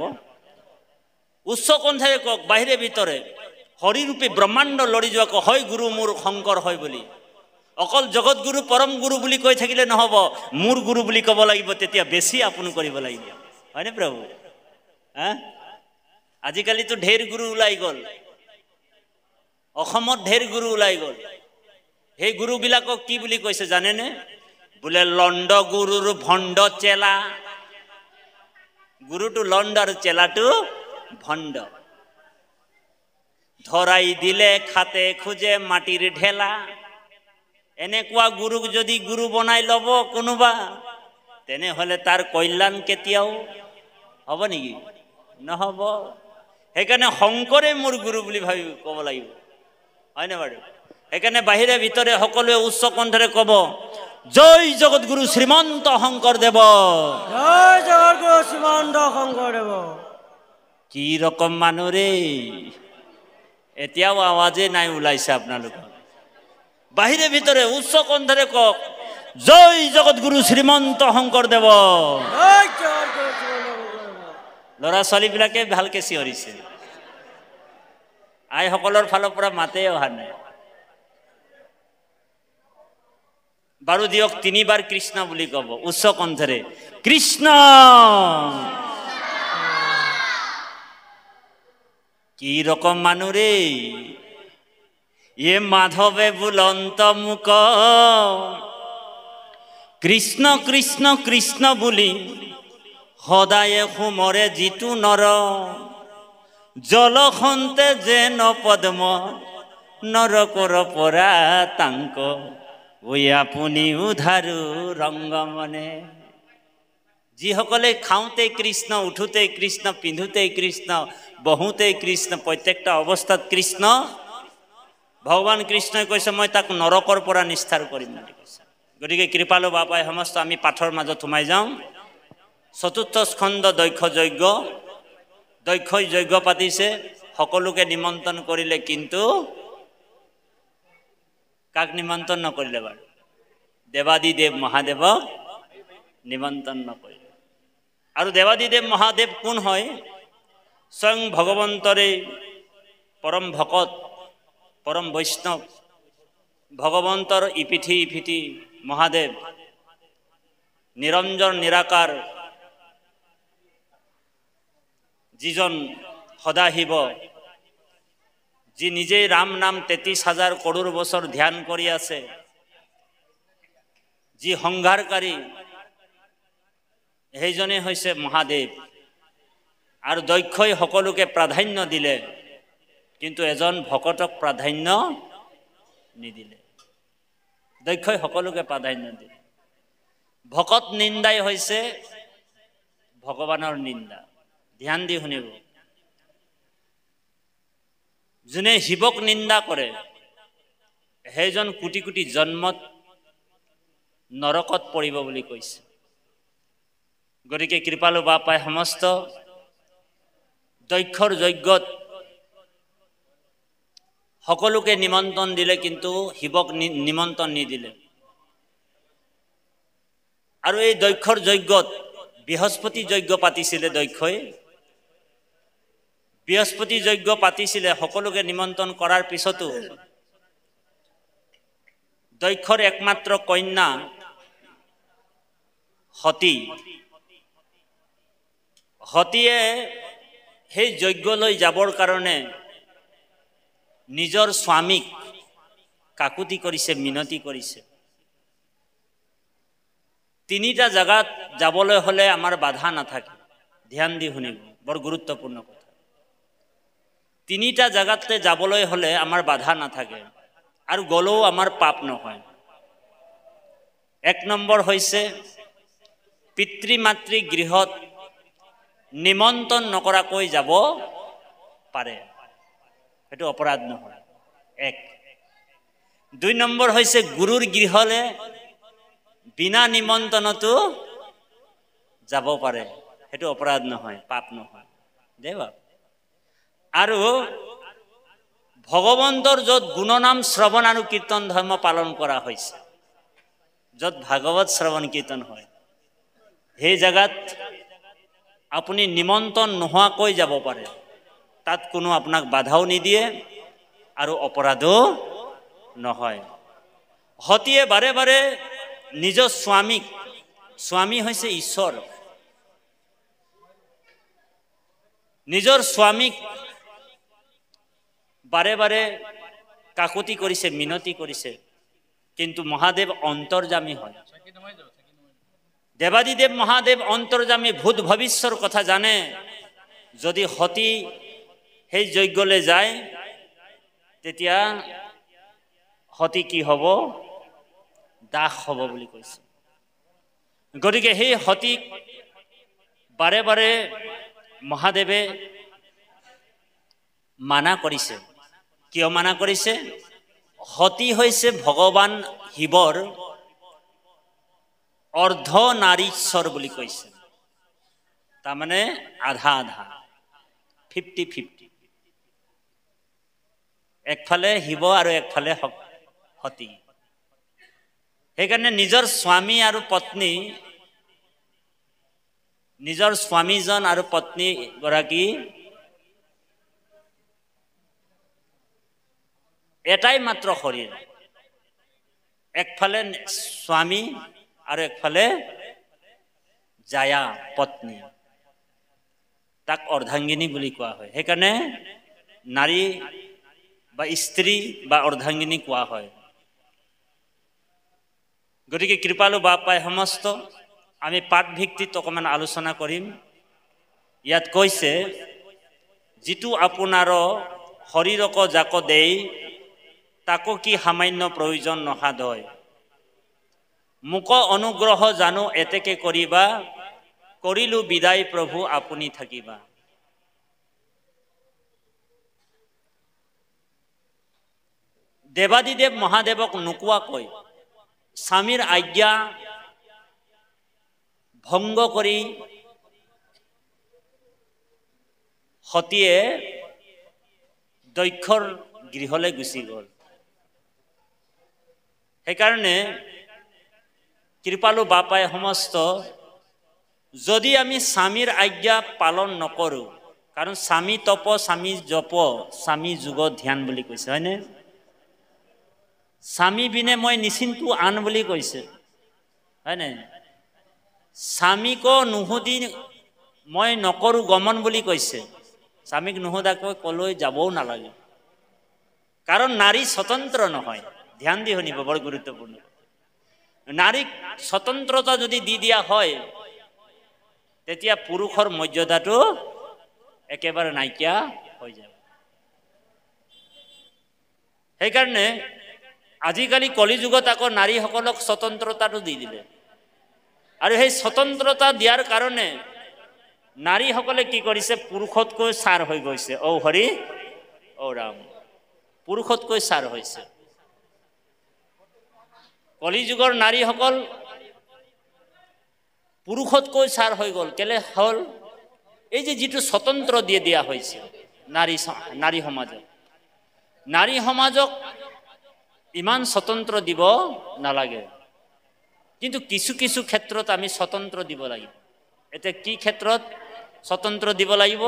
উচ্চ কণ্ঠৰে কক বাহিৰে ভিতৰে হৰিৰূপী ব্ৰহ্মাণ্ড লৰি যোৱাক হয় গুৰু মোৰ শংকৰ হয় বুলি অকল জগত গুৰু পৰম গুৰু বুলি কৈ থাকিলে নহব মোৰ গুৰু বুলি ক'ব লাগিব তেতিয়া বেছি আপোন কৰিব লাগিব হয়নে প্ৰভু হা আজিকালি তো ঢেৰ গুৰু ওলাই গল অসমত ঢেৰ গুৰু ওলাই গল সেই গুৰু বিলাকক কি বুলি কৈছে জানেনে বোলে লণ্ড গুৰুৰ ভণ্ড চেলা গুৰুটো লণ্ড আৰু চেলাটো ভণ্ড ধৰাই দিলে খাতে খুজে মাটিৰ ঢেলা এনেকুৱা গুৰুক যদি গুৰু বনাই ল'ব কোনোবা তেনেহলে তাৰ কল্যাণ কেতিয়াও হ'ব নেকি নহব সেইকাৰণে শংকৰে মোৰ গুৰু বুলি ভাবি ক'ব লাগিব হয়নে বাৰু সেইকাৰণে বাহিৰে ভিতৰে সকলোৱে উচ্চ কণ্ঠৰে ক'ব জয় জগতগুৰু শ্ৰীমন্ত শংকৰদেৱ জয় জগতগুৰু শ্ৰীমন্ত শংকৰদেৱ কি ৰকম মানুহ ৰে এতিয়াও আৱাজে নাই ওলাইছে আপোনালোকৰ বাহিৰে ভিতৰে উচ্চ কণ্ঠৰে কক জয় জগতগুৰু শ্ৰীমন্ত শংকৰদেৱ জয় জগতগুৰু শ্ৰীমন্ত ল'ৰা ছোৱালীবিলাকে ভালকে চিঞৰিছে আইসকলৰ ফালৰ পৰা মাতে অহা নাই বাৰু দিয়ক 3 বাৰ কৃষ্ণ বুলি ক'ব উচ্চ কণ্ঠৰে কৃষ্ণ কি ৰকম মানুষ ৰে এ মাধবে বুলন্ত মুখ কৃষ্ণ কৃষ্ণ কৃষ্ণ বুলি সদায়ে সুমৰে যিটো নৰ জলখন্তে যেন পদ্ম নৰকৰ পৰা তাংক ওই আপুনি উধাৰু ৰংগমনে যিসকলে খাওঁতে কৃষ্ণ উঠোতে কৃষ্ণ পিন্ধোতে কৃষ্ণ বহুতে কৃষ্ণ প্ৰত্যেকটা অৱস্থাত কৃষ্ণ ভগৱান কৃষ্ণই কৈছে মই তাক নৰকৰ পৰা নিস্তাৰ কৰিম বুলি কৈছে গতিকে কৃপালু বাপাই সমস্ত আমি পাঠৰ মাজত সোমাই যাওঁ চতুৰ্থ স্কন্ধ দক্ষ যজ্ঞ পাতিছে সকলোকে নিমন্ত্ৰণ কৰিলে কিন্তু কাক নিমন্ত্ৰণ নকৰিলে বাৰু দেৱাদিদেৱ মহাদেৱক নিমন্ত্ৰণ নকৰিলে আৰু দেৱাদিদেৱ মহাদেৱ কোন হয় স্বয়ং ভগৱন্তৰে পৰম ভকত পৰম বৈষ্ণৱ ভগৱন্তৰ ইপিঠি মহাদেৱ নিৰঞ্জন নিৰাকাৰ যিজন সদাশিৱ যি নিজেই ৰাম নাম 33,000 কৰোড় বছৰ ধ্যান কৰি আছে যি সংহাৰকাৰী সেইজনে হৈছে মহাদেৱ। আৰু দক্ষই সকলোকে প্ৰাধান্য দিলে, কিন্তু এজন ভকতক প্ৰাধান্য নিদিলে। দক্ষই সকলোকে প্ৰাধান্য দিলে। ভকত নিন্দাই হৈছে ভগৱানৰ নিন্দা। ধ্যান দি শুনিব। যোনে শিৱক নিন্দা কৰে সেইজন কোটি কোটি জন্মত নৰকত পৰিব বুলি কৈছে। গতিকে কৃপালু বাপাই সমস্ত দক্ষৰ যজ্ঞত সকলোকে নিমন্ত্ৰণ দিলে, কিন্তু শিৱক নিমন্ত্ৰণ নিদিলে। আৰু এই দক্ষৰ যজ্ঞত বৃহস্পতি যজ্ঞ পাতিছিলে। দক্ষই বৃহস্পতি যজ্ঞ পাতিছিলে। সকলোকে নিমন্ত্ৰণ কৰাৰ পিছতো দক্ষৰ একমাত্ৰ কন্যা সতীয়ে সেই যজ্ঞলৈ যাবৰ কাৰণে নিজৰ স্বামীক কাকুতি কৰিছে, মিনতি কৰিছে। তিনিটা জাগাত যাবলৈ হলে আমাৰ বাধা নাথাকে। ধ্যান দি শুনিব, বৰ গুৰুত্বপূৰ্ণ কথা। তিনিটা জাগাতে যাবলৈ হলে আমাৰ বাধা নাথাকে, আৰু গলেও আমাৰ পাপ নহয়। এক নম্বৰ হৈছে পিতৃ মাতৃ গৃহত নিমন্ত্ৰণ নকৰাকৈ যাব পাৰে, সেইটো অপৰাধ নহয়। এক। দুই নম্বৰ হৈছে গুৰুৰ গৃহলে বিনা নিমন্ত্ৰণতো যাব পাৰে, সেইটো অপৰাধ নহয়, পাপ নহয়। দেৱা। আৰু ভগৱন্তৰ য'ত গুণনাম শ্ৰৱণ আৰু কীৰ্তন ধৰ্ম পালন কৰা হৈছে, য'ত ভাগৱত শ্ৰৱণ কীৰ্তন হয়, সেই জাগাত আপুনি নিমন্ত্ৰণ নোহোৱাকৈ যাব পাৰে। তাত কোনো আপোনাক বাধাও নিদিয়ে আৰু অপৰাধো নহয়। সতীয়ে বাৰে বাৰে নিজৰ স্বামীক, স্বামী হৈছে ঈশ্বৰ, নিজৰ স্বামীক বাৰে বাৰে কাকুতি কৰিছে, মিনতি কৰিছে, কিন্তু মহাদেৱ অন্তৰ্যামী হয়। দেৱাদিদেৱ মহাদেৱ অন্তৰ্যামী, ভূত ভৱিষ্যৰ কথা জানে। যদি সতী সেই যজ্ঞলৈ যায়, তেতিয়া সতী কি হ'ব? দাস হ'ব বুলি কৈছে। গতিকে সেই সতীক বাৰে বাৰে মহাদেৱে মানা কৰিছে। কিয় মানা কৰিছে? সতী হৈছে ভগৱান শিৱৰ অৰ্ধ নাৰীশ্বৰ বুলি কৈছে। তাৰমানে আধা আধা, 50-50। একফালে শিৱ আৰু একফালে সতী। সেইকাৰণে নিজৰ স্বামী আৰু পত্নী, নিজৰ স্বামীজন আৰু পত্নী গৰাকী এটাই মাত্ৰ শৰীৰ। একফালে স্বামী আৰু একফালে জায়া, পত্নী। তাক অৰ্ধাংগিনী বুলি কোৱা হয়। সেইকাৰণে নাৰী বা স্ত্ৰী বা অৰ্ধাংগিনী কোৱা হয়। গতিকে কৃপালু বাপাই সমস্ত আমি পাঠ ভিত্তিত অকণমান আলোচনা কৰিম। ইয়াত কৈছে, যিটো আপোনাৰ শৰীৰক জাক দেই, তাকো কি সামান্য প্ৰয়োজন নসাধয়। মোক অনুগ্ৰহ জানো এতেকে কৰিবা, কৰিলো বিদায় প্ৰভু আপুনি থাকিবা। দেৱাদিদেৱ মহাদেৱক নোকোৱাকৈ স্বামীৰ আজ্ঞা ভংগ কৰি সতীয়ে দক্ষৰ গৃহলৈ গুচি গ'ল। সেইকাৰণে কৃপালু বাপাই সমস্ত, যদি আমি স্বামীৰ আজ্ঞা পালন নকৰোঁ, কাৰণ স্বামী তপ, স্বামী জপ, স্বামী যোগ ধ্যান বুলি কৈছে, হয়নে? স্বামী বিনে মই নিচিন্তু আন বুলি কৈছে, হয়নে? স্বামীক নুসুধি মই নকৰোঁ গমন বুলি কৈছে। স্বামীক নুসুধাকৈ কলৈ যাবও নালাগে, কাৰণ নাৰী স্বতন্ত্ৰ নহয়। ধ্যান দি শুনিব, বৰ গুৰুত্বপূৰ্ণ। নাৰীক স্বতন্ত্ৰতা যদি দি দিয়া হয় তেতিয়া পুৰুষৰ মৰ্যাদাটো একেবাৰে নাইকিয়া হৈ যাব। সেইকাৰণে আজিকালি কলিযুগত আকৌ নাৰীসকলক স্বতন্ত্ৰতাটো দি দিলে আৰু সেই স্বতন্ত্ৰতা দিয়াৰ কাৰণে নাৰীসকলে কি কৰিছে পুৰুষতকৈ ছাৰ হৈ গৈছে। ঔ হৰি ঔ ৰাম, পুৰুষতকৈ ছাৰ হৈছে। কলিযুগৰ নাৰীসকল পুৰুষতকৈ ছাৰ হৈ গ'ল। কেলে হ'ল? এই যে যিটো স্বতন্ত্ৰ দিয়ে দিয়া হৈছে নাৰী সমাজক, নাৰী সমাজক ইমান স্বতন্ত্ৰ দিব নালাগে, কিন্তু কিছু কিছু ক্ষেত্ৰত আমি স্বতন্ত্ৰ দিব লাগিব। এতিয়া কি ক্ষেত্ৰত স্বতন্ত্ৰ দিব লাগিব?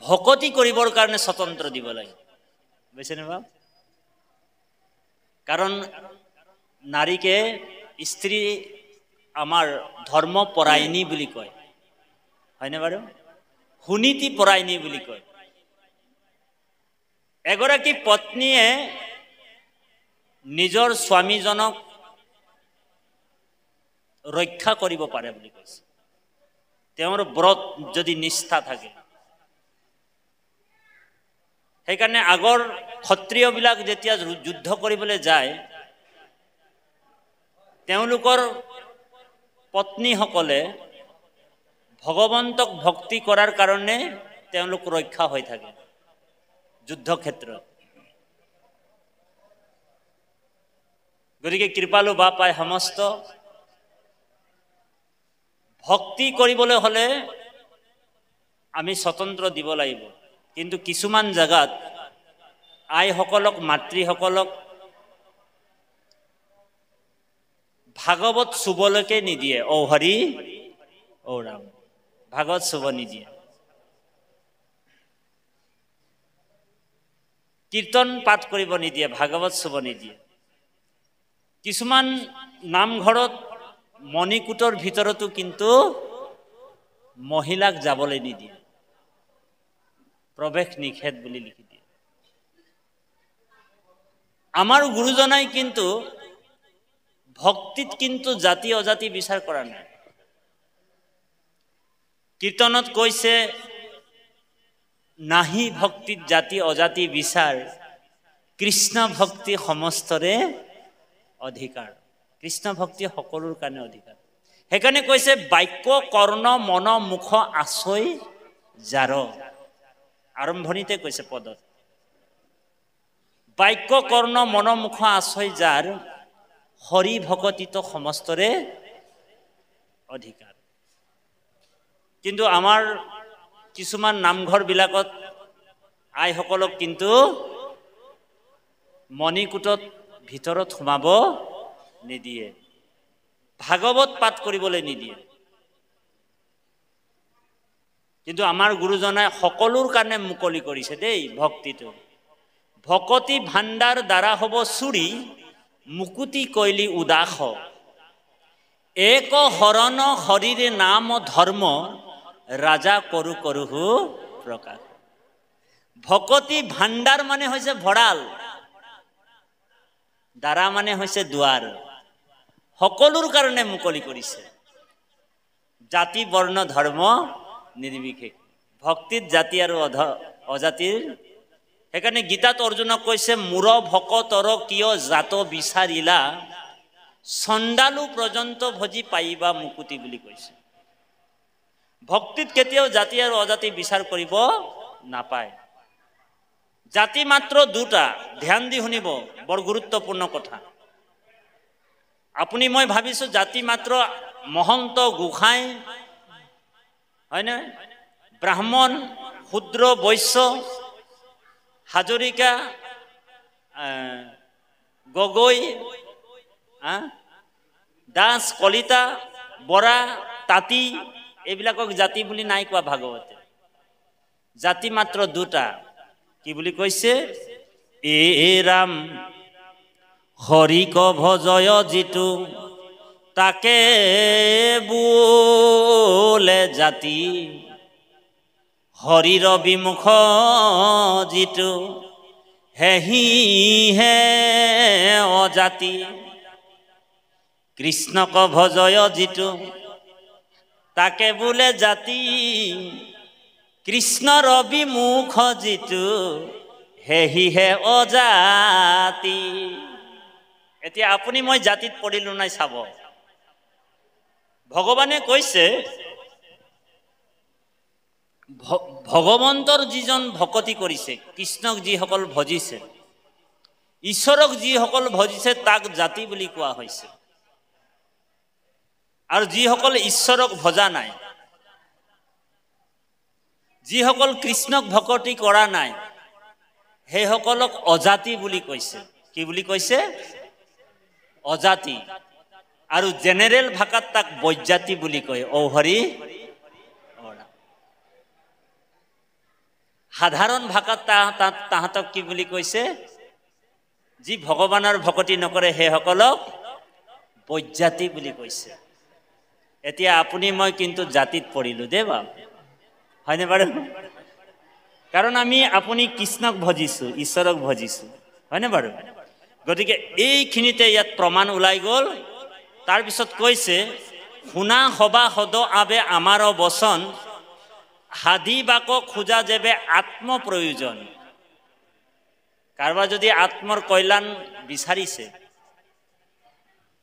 ভকতি কৰিবৰ কাৰণে স্বতন্ত্ৰ দিব লাগিব, বুজিছেনে বাপ? কাৰণ নাৰীকে স্ত্ৰী আমাৰ ধৰ্ম পৰায়ণী বুলি কয়, হয়নে বাৰু? সুনীতি পৰায়ণী বুলি কয়। এগৰাকী পত্নীয়ে নিজৰ স্বামীজনক ৰক্ষা কৰিব পাৰে বুলি কৈছে, তেওঁৰ ব্ৰত যদি নিষ্ঠা থাকে। সেইকাৰণে আগৰ ক্ষত্ৰিয়বিলাক যেতিয়া যুদ্ধ কৰিবলৈ যায় তেওঁলোকৰ পত্নীসকলে ভগৱন্তক ভক্তি কৰাৰ কাৰণে তেওঁলোক ৰক্ষা হৈ থাকে যুদ্ধক্ষেত্ৰত। গতিকে কৃপালু বাপাই সমস্ত ভক্তি কৰিবলৈ হ'লে আমি স্বতন্ত্ৰ দিব লাগিব। কিন্তু কিছুমান জাগাত আইসকলক মাতৃসকলক ভাগৱত চুবলৈকে নিদিয়ে। ঔ হৰি ঔ ৰাম, ভাগৱত চুব নিদিয়ে। কীৰ্তন পাঠ কৰিব নিদিয়ে, ভাগৱত চুব নিদিয়ে। কিছুমান নামঘৰত মণিকূটৰ ভিতৰতো কিন্তু মহিলাক যাবলৈ নিদিয়ে, প্ৰৱেশ নিষেধ বুলি লিখি দিয়ে। আমাৰ গুৰুজনাই কিন্তু ভক্তিত কিন্তু জাতি অজাতি বিচাৰ কৰা নাই। কীৰ্তনত কৈছে নাহি ভক্তিত জাতি অজাতি বিচাৰ, কৃষ্ণ ভক্তি সমস্তৰে অধিকাৰ। কৃষ্ণ ভক্তি সকলোৰ কাৰণে অধিকাৰ। সেইকাৰণে কৈছে বাক্য কৰ্ণ মন মুখ আছৈ জাৰ, আৰম্ভণিতে কৈছে পদত, বাক্য কৰ্ণ মন মুখ আছৈ জাৰ, হৰি ভকতিত সমস্তৰে অধিকাৰ। কিন্তু আমাৰ কিছুমান নামঘৰবিলাকত আইসকলক কিন্তু মণিকূটত ভিতৰত সোমাব নিদিয়ে, ভাগৱত পাঠ কৰিবলৈ নিদিয়ে। কিন্তু আমাৰ গুৰুজনাই সকলোৰ কাৰণে মুকলি কৰিছে দেই ভক্তিটো। ভকতি ভাণ্ডাৰ দ্বাৰা হ'ব চুৰি, মুকুতি কৈলি উদাস, এক হৰণ হৰিৰ নাম ধৰ্ম, ৰাজা কৰু কৰোহু প্ৰকাশ। ভকতি ভাণ্ডাৰ মানে হৈছে ভঁৰাল, দ্বাৰা মানে হৈছে দুৱাৰ, সকলোৰ কাৰণে মুকলি কৰিছে, জাতি বৰ্ণ ধৰ্ম নিৰ্বিশেষ। ভক্তিত জাতি আৰু অজাতিৰ। সেইকাৰণে গীতাত অৰ্জুনক কৈছে মূৰ ভকতৰ কিয় জাত বিচাৰিলা, চণ্ডালু পৰ্যন্ত ভজি পাইবা মুকুতি বুলি কৈছে। ভক্তিত কেতিয়াও জাতি আৰু অজাতি বিচাৰ কৰিব নাপায়। জাতি মাত্ৰ দুটা, ধ্যান দি শুনিব, বৰ গুৰুত্বপূৰ্ণ কথা। আপুনি মই ভাবিছো জাতি মাত্ৰ মহন্ত গোসাঁই, হয়নে, ব্ৰাহ্মণ শূদ্ৰ বৈশ্য হাজৰিকা গগৈ দাস কলিতা বৰা তাঁতী এইবিলাকক জাতি বুলি নাই কোৱা ভাগৱতে। জাতি মাত্ৰ দুটা, কি বুলি কৈছে? এ ৰাম হৰিক ভজয় যিটো, তাকে বোলে জাতি, হৰিৰ বিমুখ যিটো, হেহি হে অজাতি কৃষ্ণক ভজয় যিটো তাকে বোলে জাতি কৃষ্ণৰ অভিমুখ যিটো হেহি হে অজাতি। এতিয়া আপুনি মই জাতিত পৰিলো নাই চাব। ভগৱানে কৈছে ভগৱন্তৰ যিজন ভকতি কৰিছে, কৃষ্ণক যিসকল ভজিছে, ঈশ্বৰক যিসকল ভজিছে তাক জাতি বুলি কোৱা হৈছে। আৰু যিসকল ঈশ্বৰক ভজা নাই, যিসকল কৃষ্ণক ভকতি কৰা নাই, সেইসকলক অজাতি বুলি কৈছে। কি বুলি কৈছে? অজাতি। আৰু জেনেৰেল ভাষাত তাক বৈজাতি বুলি কয়। ঔহৰি সাধাৰণ ভাষাত তাহাঁতক কি বুলি কৈছে? যি ভগৱানৰ ভকতি নকৰে সেইসকলক বৈজাতি বুলি কৈছে। এতিয়া আপুনি মই কিন্তু জাতিত পৰিলো দেই বাপ, হয়নে বাৰু? কাৰণ আপুনি কৃষ্ণক ভজিছো, ঈশ্বৰক ভজিছো, হয়নে বাৰু? গতিকে এইখিনিতে ইয়াত প্ৰমাণ ওলাই গ'ল। তাৰপিছত কৈছে শুনা সবা সদ আবে আমাৰ বচন হাদিবাক খোজা যেবে আত্ম প্ৰয়োজন। কাৰোবাৰ যদি আত্মৰ কল্যাণ বিচাৰিছে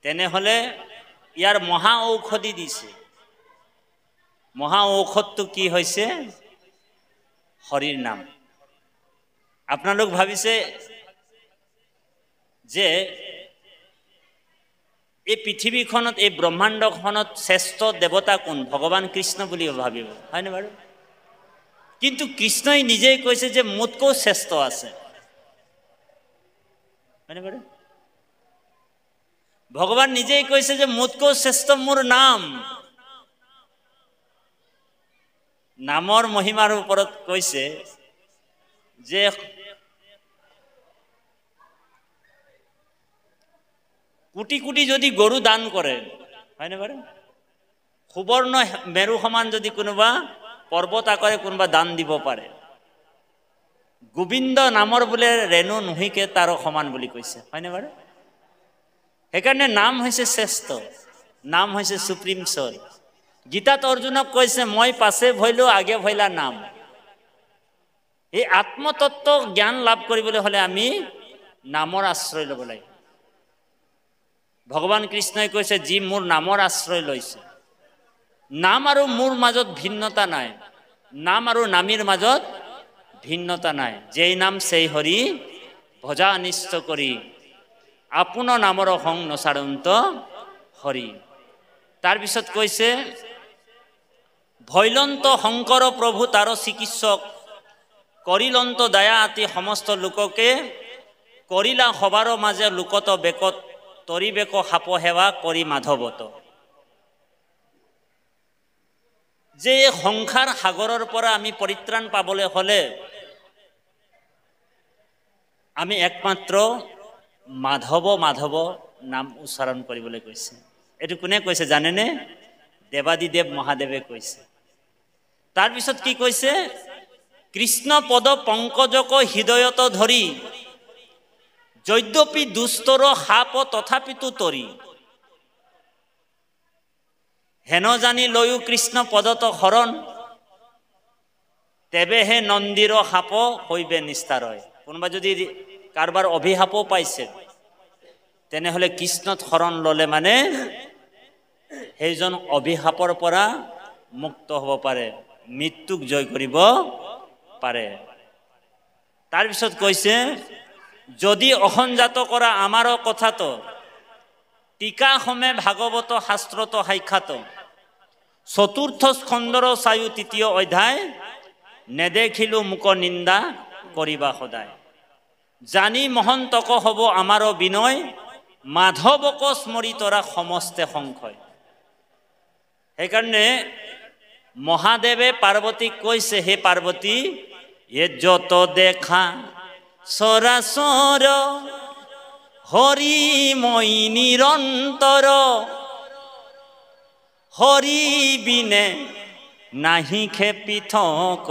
তেনেহলে ইয়াৰ মহা ঔষধি দিছে। মহা ঔষধটো কি হৈছে? হৰিৰ নাম। আপোনালোক ভাবিছে যে এই পৃথিৱীখনত, এই ব্ৰহ্মাণ্ডখনত শ্ৰেষ্ঠ দেৱতা কোন? ভগৱান কৃষ্ণ বুলি ভাবিব, হয়নে বাৰু? কিন্তু কৃষ্ণই নিজেই কৈছে যে মোতকৈ শ্ৰেষ্ঠ আছে, হয়নে বাৰু? ভগৱান নিজেই কৈছে যে মোতকৈ শ্ৰেষ্ঠ মোৰ নাম। নামৰ মহিমাৰ ওপৰত কৈছে যে কোটি কোটি যদি গৰু দান কৰে, হয়নে বাৰু? সুবৰ্ণ মেৰু সমান যদি কোনোবা পৰ্বত আকাৰে কোনোবা দান দিব পাৰে, গোবিন্দ নামৰ বোলে ৰেণু নুহিকে তাৰ সমান বুলি কৈছে, হয়নে বাৰু? সেইকাৰণে নাম হৈছে শ্ৰেষ্ঠ, নাম হৈছে সুপ্ৰিম সোল। গীতাত অৰ্জুনক কৈছে মই পাছে ভৈলো আগে ভৈলা নাম। এই আত্মতত্ত্ব জ্ঞান লাভ কৰিবলৈ হলে আমি নামৰ আশ্ৰয় ল'ব লাগে। ভগৱান কৃষ্ণই কৈছে যি মোৰ নামৰ আশ্ৰয় লৈছে। নাম আৰু মোৰ মাজত ভিন্নতা নাই, নাম আৰু নামীৰ মাজত ভিন্নতা নাই। যেই নাম সেই হৰি ভজা অনিষ্ট কৰি আপোনাৰ নামৰ সং নচাৰন্ত হৰি। তাৰপিছত কৈছে ভৈলন্ত শংকৰ প্ৰভু তাৰ চিকিৎসক কৰিলন্ত দয়া আতি সমস্ত লোককে কৰিলা সবাৰ মাজে লোকত বেকত তৰিবেক সাপ সেৱা কৰি মাধৱত। যে সংসাৰ সাগৰৰ পৰা আমি পৰিত্ৰাণ পাবলৈ হলে আমি একমাত্ৰ মাধৱ মাধৱ নাম উচ্চাৰণ কৰিবলৈ কৈছে। এইটো কোনে কৈছে জানেনে? দেৱাদিদেৱ মহাদেৱে কৈছে। তাৰপিছত কি কৈছে? কৃষ্ণ পদ পংকজক হৃদয়ত ধৰি যদ্যপি দুষ্টৰ সাপ তথাপিতো তৰি হেন জানি লৈও কৃষ্ণ পদত শৰণ তেবেহে নন্দীৰ সাপ হৈবে নিস্তাৰয়। কোনোবা যদি কাৰোবাৰ অভিশাপো পাইছে তেনেহলে কৃষ্ণত শৰণ ললে মানে সেইজন অভিশাপৰ পৰা মুক্ত হ'ব পাৰে, মৃত্যুক জয় কৰিব পাৰে। তাৰপিছত কৈছে যদি অসঞ্জাত কৰা আমাৰ কথাটো টিকা সমে ভাগৱত শাস্ত্ৰত সাক্ষাত চতুৰ্থ স্কন্ধৰ চায়ু তৃতীয় অধ্যায় নেদেখিলো মুক নিন্দা কৰিবা সদায় জানি মহন্তক হব আমাৰ বিনয় মাধৱক স্মৰি তৰা সমস্তে সংশয়। সেইকাৰণে মহাদেৱে পাৰ্বতীক কৈছে হে পাৰ্বতী এ যত দেখা সৰাসৰ হৰি মই নিৰন্তৰ হৰি বিনে নাহি খে পৃথক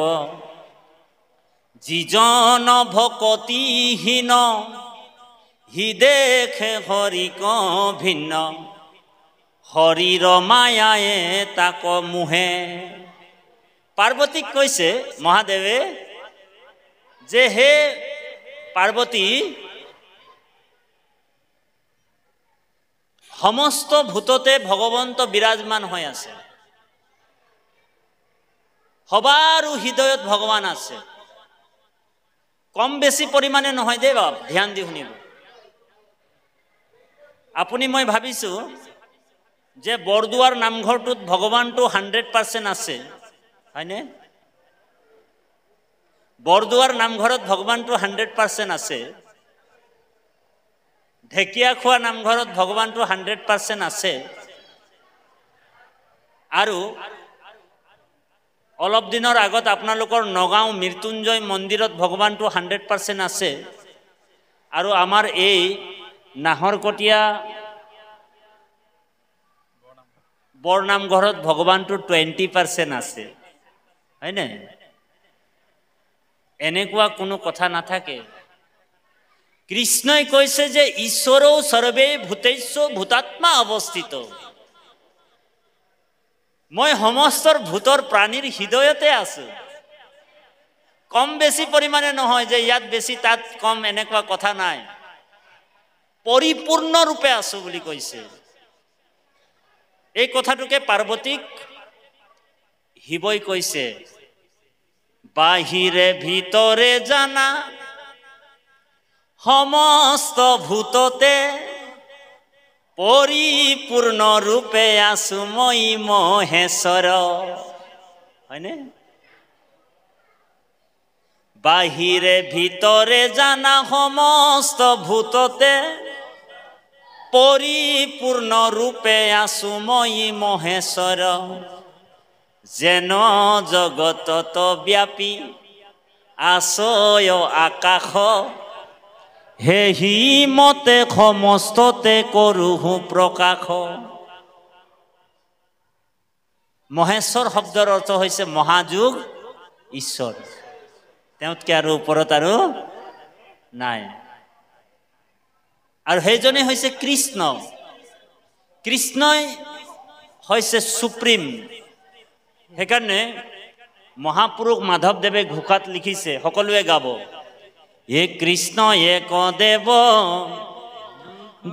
যিজন ভকতিহীন হি দেখে হৰিক ভিন্ন হৰিৰ মায়ায়ে তাক মোহে। পাৰ্বতীক কৈছে মহাদেৱে যে হে পাৰ্বতী, সমস্ত ভূততে ভগৱন্ত বিৰাজমান হৈ আছে, সবাৰো হৃদয়ত ভগৱান আছে, কম বেছি পৰিমাণে নহয় দেই বাপ, ধ্যান দি শুনিব। আপুনি মই ভাবিছোঁ যে বৰদুৱাৰ নামঘৰটোত ভগৱানটো 100% আছে, হয়নে? বৰদুৱাৰ নামঘৰত ভগৱানটো 100% আছে, ঢেকীয়াখোৱা নামঘৰত ভগৱানটো 100% আছে, আৰু অলপ দিনৰ আগত আপোনালোকৰ নগাঁও মৃত্যুঞ্জয় মন্দিৰত ভগৱানটো 100% আছে, আৰু আমাৰ এই নাহৰকটীয়া বৰনামঘৰত ভগৱানটো 20% আছে, হয়নে? এনেকুৱা কোনো কথা নাথাকে। কৃষ্ণই কৈছে যে ঈশ্বৰৌ সৰ্বে ভূতেশ্ব ভূতাত্মা অৱস্থিত, মই সমস্তৰ ভূতৰ প্ৰাণীৰ হৃদয়তে আছো, কম বেছি পৰিমাণে নহয় যে ইয়াত বেছি তাত কম, এনেকুৱা কথা নাই, পৰিপূৰ্ণ ৰূপে আছো বুলি কৈছে। এই কথাটোকে পাৰ্বতীক শিৱই কৈছে, বাহিৰে ভিতৰে জানা সমস্ত ভূততে পৰিপূৰ্ণ ৰূপে আছো মই মহেশ্বৰ, হয়নে? বাহিৰে ভিতৰে জানা সমস্ত ভূততে পৰিপূৰ্ণ ৰূপে আছো মই মহেশ্বৰ, যেন জগতত ব্যাপী আছয় আকাশ, হেহি মতে সমস্ততে কৰোঁ প্ৰকাশ। মহেশ্বৰ শব্দৰ অৰ্থ হৈছে মহাযোগ ঈশ্বৰ, তেওঁতকৈ আৰু ওপৰত আৰু নাই। আৰু সেইজনে হৈছে কৃষ্ণ, কৃষ্ণই হৈছে সুপ্ৰিম। সেইকাৰণে মহাপুৰুষ মাধৱদেৱে ঘোষাত লিখিছে, সকলোৱে গাব, হে কৃষ্ণ এক দেৱ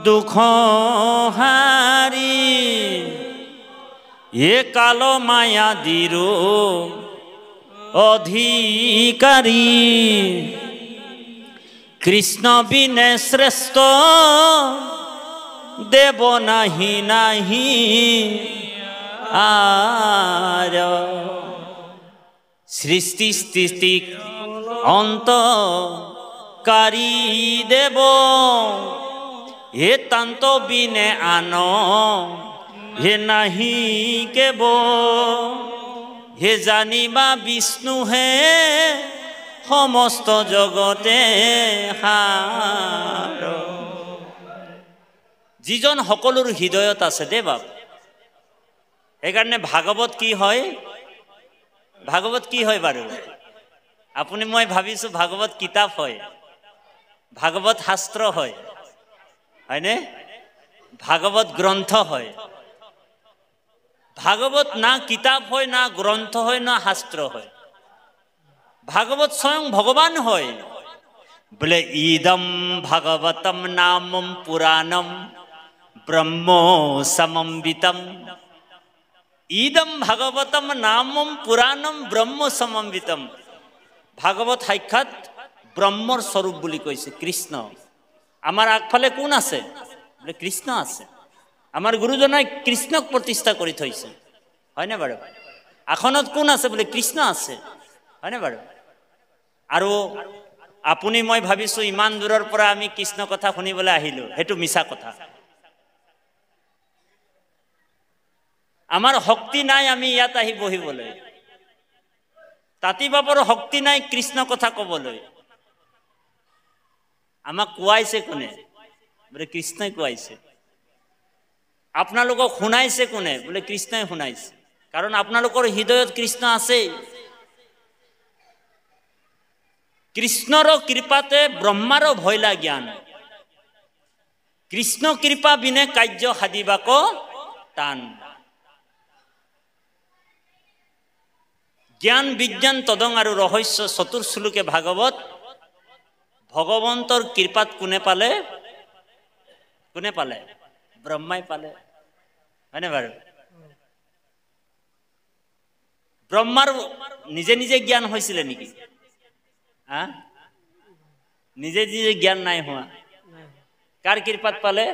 দুখ হাৰি, হে কাল মায়া দিৰো অধিকাৰী, কৃষ্ণ বিনে শ্ৰেষ্ঠ দেৱ নাহি নাহি আৰ, সৃষ্টি স্থিতি অন্তকাৰী দেৱ, হে তান্ত বিনে আন হে নাহি কেব, হে জানিবা বিষ্ণু হে সমস্ত জগতে সাৰ। যিজন সকলোৰ হৃদয়ত আছে দে বাপ। সেইকাৰণে ভাগৱত কি হয়? ভাগৱত কি হয় বাৰু? আপুনি মই ভাবিছোঁ ভাগৱত কিতাপ হয়, ভাগৱত শাস্ত্ৰ হয়, হয়নে? ভাগৱত গ্ৰন্থ হয়। ভাগৱত না কিতাপ হয়, না গ্ৰন্থ হয়, না শাস্ত্ৰ হয়। ভাগৱত স্বয়ং ভগৱান হয়। বোলে ইদম ভাগৱতম নামম পুৰাণম ব্ৰহ্ম সমন্বিতম, ইদম ভাগৱতম নামম পুৰাণম ব্ৰহ্ম সমন্বিতম। ভাগৱত সাক্ষাৎ ব্ৰহ্মৰ স্বৰূপ বুলি কৈছে কৃষ্ণ। আমাৰ আগফালে কোন আছে? বোলে কৃষ্ণ আছে। আমাৰ গুৰুজনাই কৃষ্ণক প্ৰতিষ্ঠা কৰি থৈছে, হয়নে বাৰু? আসনত কোন আছে? বোলে কৃষ্ণ আছে, হয়নে বাৰু? আৰু আপুনি মই ভাবিছোঁ ইমান দূৰৰ পৰা আমি কৃষ্ণ কথা শুনিবলৈ আহিলোঁ, সেইটো মিছা কথা। আমাৰ শক্তি নাই আমি ইয়াত আহি বহিবলৈ, তাতি বাবৰ শক্তি নাই কৃষ্ণ কথা ক'বলৈ। আমাক কোৱাইছে কোনে? বোলে কৃষ্ণই কোৱাইছে। আপোনালোকক শুনাইছে কোনে? বোলে কৃষ্ণই শুনাইছে। কাৰণ আপোনালোকৰ হৃদয়ত কৃষ্ণ আছেই। কৃষ্ণৰ কৃপাতে ব্ৰহ্মাৰ ভৈলা জ্ঞান কৃষ্ণ কৃপা বিনে কাৰ্য সাধিবাক টান জ্ঞান বিজ্ঞান তদং আৰু ৰহস্য চতুৰ শ্লোকে ভাগৱত ভগৱন্তৰ কৃপাত কোনে পালে ব্ৰহ্মাই পালে হয়নে বাৰু ব্ৰহ্মাৰ নিজে নিজে জ্ঞান হৈছিলে নেকি নিজে নিজে জ্ঞান নাই হোৱা কাৰ কৃপাত পালে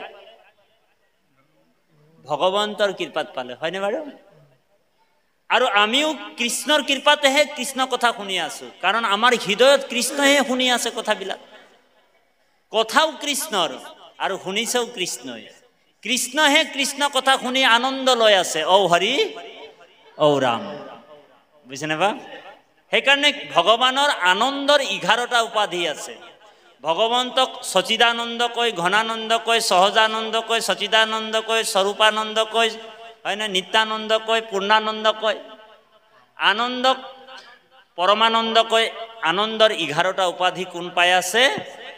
ভগৱন্তৰ কৃপাত পালে হয়নে বাৰু আৰু আমিও কৃষ্ণৰ কৃপাতেহে কৃষ্ণ কথা শুনি আছো কাৰণ আমাৰ হৃদয়ত কৃষ্ণহে শুনি আছে কথাবিলাক কথাও কৃষ্ণৰ আৰু শুনিছেও কৃষ্ণই কৃষ্ণহে কৃষ্ণ কথা শুনি আনন্দ লৈ আছে ঔ হৰি ঔ ৰাম বুজিছেনে বা সেইকাৰণে ভগৱানৰ আনন্দৰ 11টা উপাধি আছে ভগৱন্তক সচিদানন্দ কয় ঘনানন্দ কয় সহজানন্দ কয় সচিদানন্দ কয় স্বৰূপানন্দ কয় হয় না নিত্যানন্দ কয় পূৰ্ণানন্দ কয় আনন্দক পৰমানন্দ কয় আনন্দৰ 11টা উপাধি কোন পাই আছে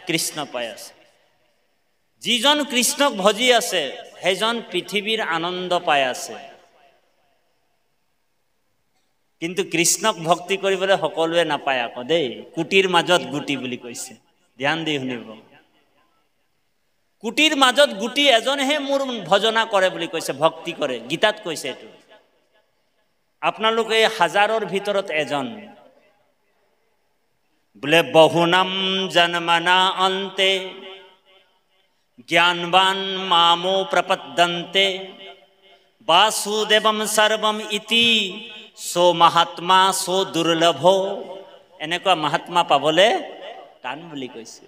কৃষ্ণ পাই আছে যিজন কৃষ্ণক ভজি আছে সেইজন পৃথিৱীৰ আনন্দ পাই আছে কিন্তু কৃষ্ণক ভক্তি কৰিবলৈ সকলোৱে নাপায় আকৌ দেই কুটিৰ মাজত গুটি বুলি কৈছে ধ্যান দি শুনিব কুটিৰ মাজত গুটি এজনহে মোৰ ভজনা কৰে বুলি কৈছে ভক্তি কৰে গীতাত কৈছে এইটো আপোনালোকে হাজাৰৰ ভিতৰত এজন বোলে বহুনাম জন্মনা অন্তে জ্ঞানবান মামো প্ৰপদ্যন্তে বাসুদেৱম সৰ্বম ইতি সো মহাত্মা সো দুৰ্লভ এনেকুৱা মহাত্মা পাবলে টান বুলি কৈছে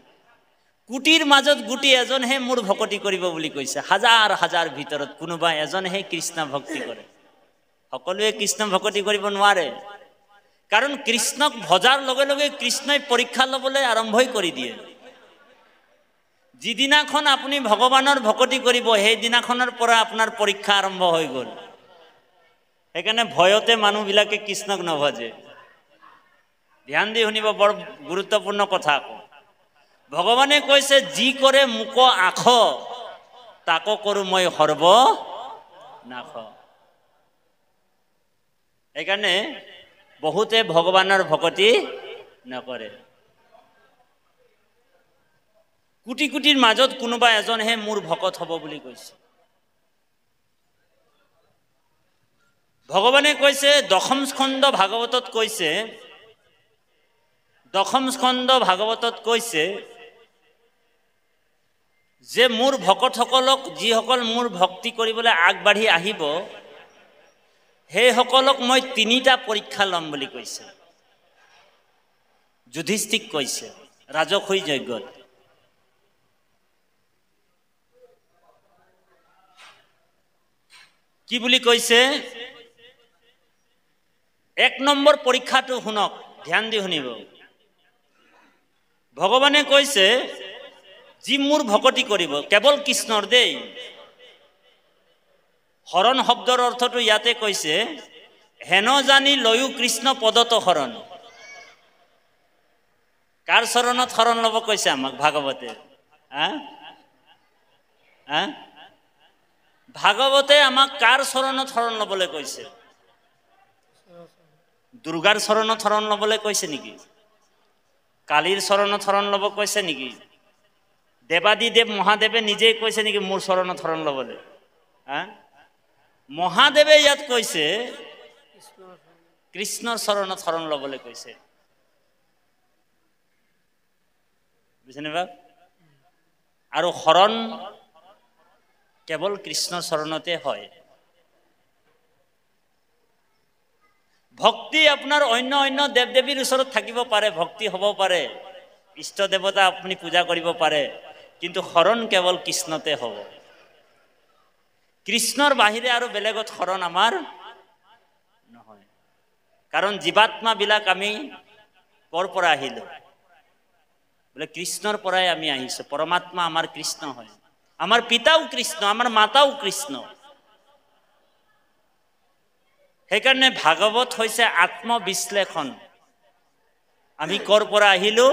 কুটিৰ মাজত গুটি এজনহে মোৰ ভক্তি কৰিব বুলি কৈছে হাজাৰ হাজাৰ ভিতৰত কোনোবা এজনহে কৃষ্ণ ভক্তি কৰে সকলোৱে কৃষ্ণ ভক্তি কৰিব নোৱাৰে কাৰণ কৃষ্ণক ভজাৰ লগে লগে কৃষ্ণই পৰীক্ষা ল'বলৈ আৰম্ভই কৰি দিয়ে যিদিনাখন আপুনি ভগৱানৰ ভক্তি কৰিব সেই দিনাখনৰ পৰা আপোনাৰ পৰীক্ষা আৰম্ভ হৈ গ'ল সেইকাৰণে ভয়তে মানুহবিলাকে কৃষ্ণক নভজে ধ্যান দি শুনিব বৰ গুৰুত্বপূৰ্ণ কথা ভগৱানে কৈছে যি কৰে মোক আখ তাকো কৰো মই সৰ্ব নাখ সেইকাৰণে বহুতে ভগৱানৰ ভক্তি নকৰে কোটি কোটিৰ মাজত কোনোবা এজনহে মোৰ ভকত হ'ব বুলি কৈছে ভগৱানে কৈছে দশম স্কন্ধ ভাগৱতত কৈছে যে মোৰ ভকতসকলক যিসকল মোৰ ভক্তি কৰিবলৈ আগবাঢ়ি আহিব সেইসকলক মই 3টা পৰীক্ষা ল'ম বুলি কৈছে যুধিষ্ঠিক কৈছে ৰাজসূয় যজ্ঞত কি বুলি কৈছে 1 নম্বৰ পৰীক্ষাটো শুনক ধ্যান দি শুনিব ভগৱানে কৈছে যি মোৰ ভক্তি কৰিব কেৱল কৃষ্ণৰ দেই হৰণ শব্দৰ অৰ্থটো ইয়াতে কৈছে হেন জানি লয়ু কৃষ্ণ পদত শৰণ কাৰ চৰণত শৰণ ল'ব কৈছে আমাক ভাগৱতে ভাগৱতে আমাক কাৰ চৰণত শৰণ ল'বলৈ কৈছে দুৰ্গাৰ চৰণত শৰণ ল'বলৈ কৈছে নেকি কালীৰ চৰণত শৰণ ল'ব কৈছে নেকি দেৱাদিদেৱ মহাদেৱে নিজেই কৈছে নেকি মোৰ চৰণত শৰণ ল'বলৈ মহাদেৱে ইয়াত কৈছে কৃষ্ণৰ চৰণত শৰণ ল'বলৈ কৈছে বুজিছেনে বা আৰু শৰণ কেৱল কৃষ্ণৰ চৰণতে হয় ভক্তি আপোনাৰ অন্য অন্য দেৱ দেৱীৰ ওচৰত থাকিব পাৰে ভক্তি হ'ব পাৰে ইষ্ট দেৱতা আপুনি পূজা কৰিব পাৰে কিন্তু শৰণ কেৱল কৃষ্ণতে হ'ব কৃষ্ণৰ বাহিৰে আৰু বেলেগত শৰণ আমাৰ নহয় কাৰণ জীৱাত্মাবিলাক আমি কৰ পৰা আহিলো বোলে কৃষ্ণৰ পৰাই আমি আহিছো পৰমাত্মা আমাৰ কৃষ্ণ হয় আমাৰ পিতাও কৃষ্ণ আমাৰ মাতাও কৃষ্ণ সেইকাৰণে ভাগৱত হৈছে আত্মবিশ্লেষণ আমি কৰ পৰা আহিলো,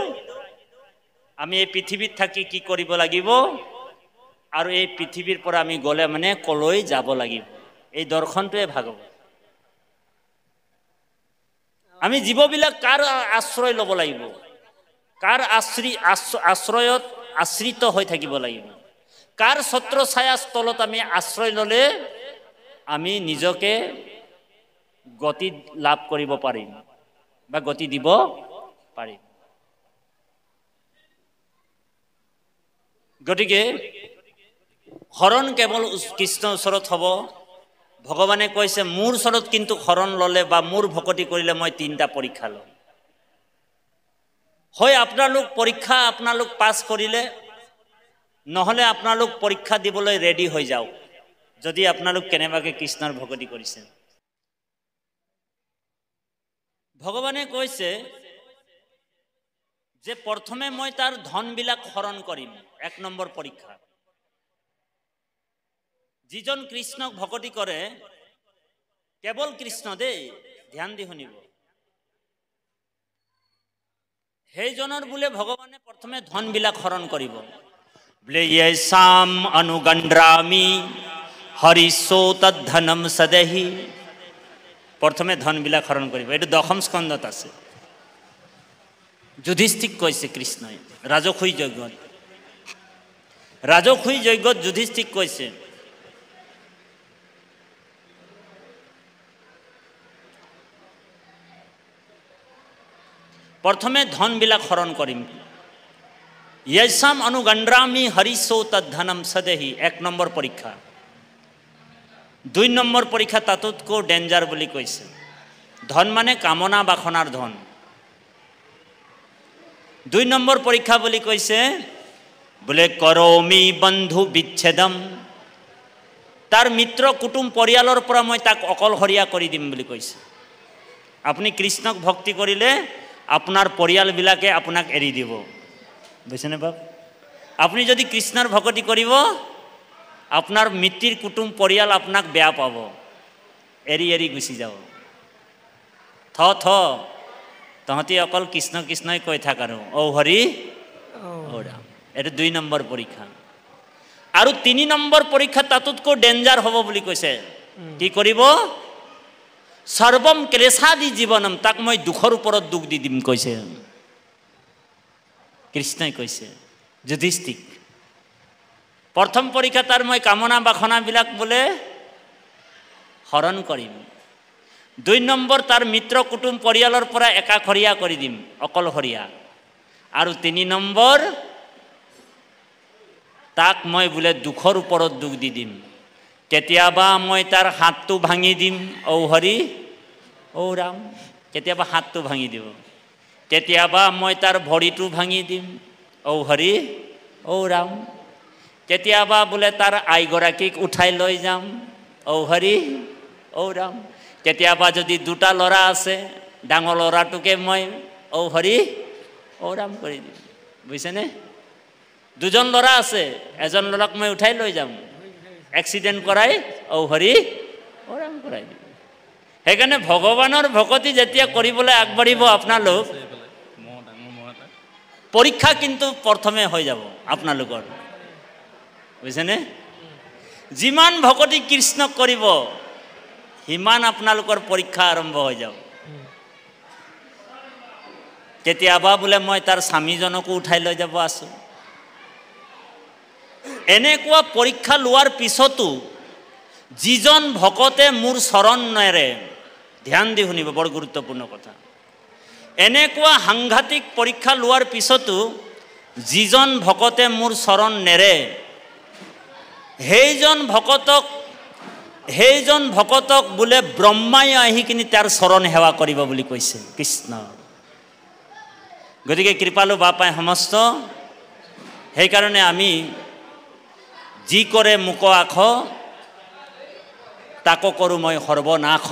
আমি এই পৃথিৱীত থাকি কি কৰিব লাগিব, আৰু এই পৃথিৱীৰ পৰা আমি গ'লে মানে কলৈ যাব লাগিব। এই দৰ্শনটোৱে ভাগৱত। আমি জীৱবিলাক কাৰ আশ্ৰয় ল'ব লাগিব, কাৰ আশ্ৰয়ত আশ্ৰিত হৈ থাকিব লাগিব, কাৰ ছত্ৰ ছায়া স্থলত আমি আশ্ৰয় ল'লে আমি নিজকে গতি লাভ কৰিব পাৰিম বা গতি দিব পাৰিম। গতিকে শৰণ কেৱল কৃষ্ণৰ ওচৰত হ'ব। ভগৱানে কৈছে মোৰ ওচৰত কিন্তু শৰণ ল'লে বা মোৰ ভকতি কৰিলে মই 3টা পৰীক্ষা ল'ম। হয় আপোনালোক পাছ কৰিলে, নহ'লে আপোনালোক পৰীক্ষা দিবলৈ ৰেডি হৈ যাওক, যদি আপোনালোক কেনেবাকৈ কৃষ্ণৰ ভকতি কৰিছে। ভগৱানে কৈছে যে প্ৰথমে মই তাৰ ধনবিলাক হৰণ কৰিম, 1 নম্বৰ পৰীক্ষা। যিজন কৃষ্ণক ভকতি কৰে, কেৱল কৃষ্ণ দেই, ধ্যান দি শুনিব, সেইজনৰ বোলে ভগৱানে প্ৰথমে ধনবিলাক হৰণ কৰিব। বোলে য়েশাম অনুগণ্ড্ৰামি হৰিশো তদ্ধনম সদেহি। প্ৰথমে ধনবিলাক হৰণ কৰিব। এইটো 10ম স্কন্ধত আছে। যুধিষ্ঠিক কৈছে কৃষ্ণই ৰাজসুই যজ্ঞত যুধিষ্ঠিক কৈছে প্ৰথমে ধনবিলাক হৰণ কৰিম। য়েশাম অনুগণ্ড্ৰামি হৰিশো তদ্ধনম সদেহি, 1 নম্বৰ পৰীক্ষা। 2 নম্বৰ পৰীক্ষা তাতোতকৈ ডেঞ্জাৰ বুলি কৈছে। ধন মানে কামনা বাসনাৰ ধন। 2 নম্বৰ পৰীক্ষা বুলি কৈছে বোলে কৰমি বন্ধু বিচ্ছেদম, তাৰ মিত্ৰ কুটুম পৰিয়ালৰ পৰা মই তাক অকলশৰীয়া কৰি দিম বুলি কৈছে। আপুনি কৃষ্ণক ভক্তি কৰিলে আপোনাৰ পৰিয়ালবিলাকে আপোনাক এৰি দিব, বুজিছেনে বাপ? আপুনি যদি কৃষ্ণৰ ভকতি কৰিব, আপোনাৰ মিত্ৰৰ কুটুম পৰিয়াল আপোনাক বেয়া পাব, এৰি গুচি যাব। তহঁতি অকল কৃষ্ণ কৃষ্ণই কৈ থাক আৰু ঔ হৰি ঔ ৰাম। এইটো 2 নম্বৰ পৰীক্ষা। আৰু 3 নম্বৰ পৰীক্ষা তাতোতকৈ ডেঞ্জাৰ হ'ব বুলি কৈছে। কি কৰিব? সৰ্বম ক্লেশাদি জীৱনম, তাক মই দুখৰ ওপৰত দুখ দি দিম কৈছে কৃষ্ণই কৈছে যুধিষ্ঠিক। প্ৰথম পৰীক্ষা তাৰ মই কামনা বাসনাবিলাক বোলে হৰণ কৰিম। 2 নম্বৰ তাৰ মিত্ৰ কুটুম পৰিয়ালৰ পৰা একাষৰীয়া কৰি দিম, অকলশৰীয়া। আৰু 3 নম্বৰ তাক মই বোলে দুখৰ ওপৰত দুখ দি দিম। কেতিয়াবা মই তাৰ হাতটো ভাঙি দিম, ঔ হৰি ঔ ৰাম। কেতিয়াবা হাতটো ভাঙি দিব, কেতিয়াবা মই তাৰ ভৰিটো ভাঙি দিম, ঔ হৰি ঔ ৰাম। কেতিয়াবা বোলে তাৰ আইগৰাকীক উঠাই লৈ যাম, ঔ হৰি ঔ ৰাম। কেতিয়াবা যদি 2টা ল'ৰা আছে, ডাঙৰ ল'ৰাটোকে মই ঔ হৰি ঔ ৰাম কৰি দিম, বুজিছেনে? 2জন ল'ৰা আছে, এজন ল'ৰাক মই উঠাই লৈ যাম, এক্সিডেণ্ট কৰাই ঔ হৰি ঔ ৰাম কৰাই দিম। সেইকাৰণে ভগৱানৰ ভকতি যেতিয়া কৰিবলৈ আগবাঢ়িব আপোনালোক, পৰীক্ষা কিন্তু প্ৰথমে হৈ যাব আপোনালোকৰ, বুজিছেনে? যিমান ভকতি কৃষ্ণক কৰিব সিমান আপোনালোকৰ পৰীক্ষা আৰম্ভ হৈ যাব। কেতিয়াবা বোলে মই তাৰ স্বামীজনকো উঠাই লৈ যাব আছোঁ। এনেকুৱা পৰীক্ষা লোৱাৰ পিছতো যিজন ভকতে মোৰ চৰণ নেৰে, ধ্যান দি শুনিব, বৰ গুৰুত্বপূৰ্ণ কথা। এনেকুৱা সাংঘাতিক পৰীক্ষা লোৱাৰ পিছতো যিজন ভকতে মোৰ চৰণ নেৰে, সেইজন ভকতক বোলে ব্ৰহ্মাই আহি কিনি তাৰ চৰণ সেৱা কৰিব বুলি কৈছে কৃষ্ণ। গতিকে কৃপালু বাপাই সমস্ত, সেইকাৰণে আমি যি কৰে মোক আখ, তাকো কৰোঁ মই সৰ্বনাশ।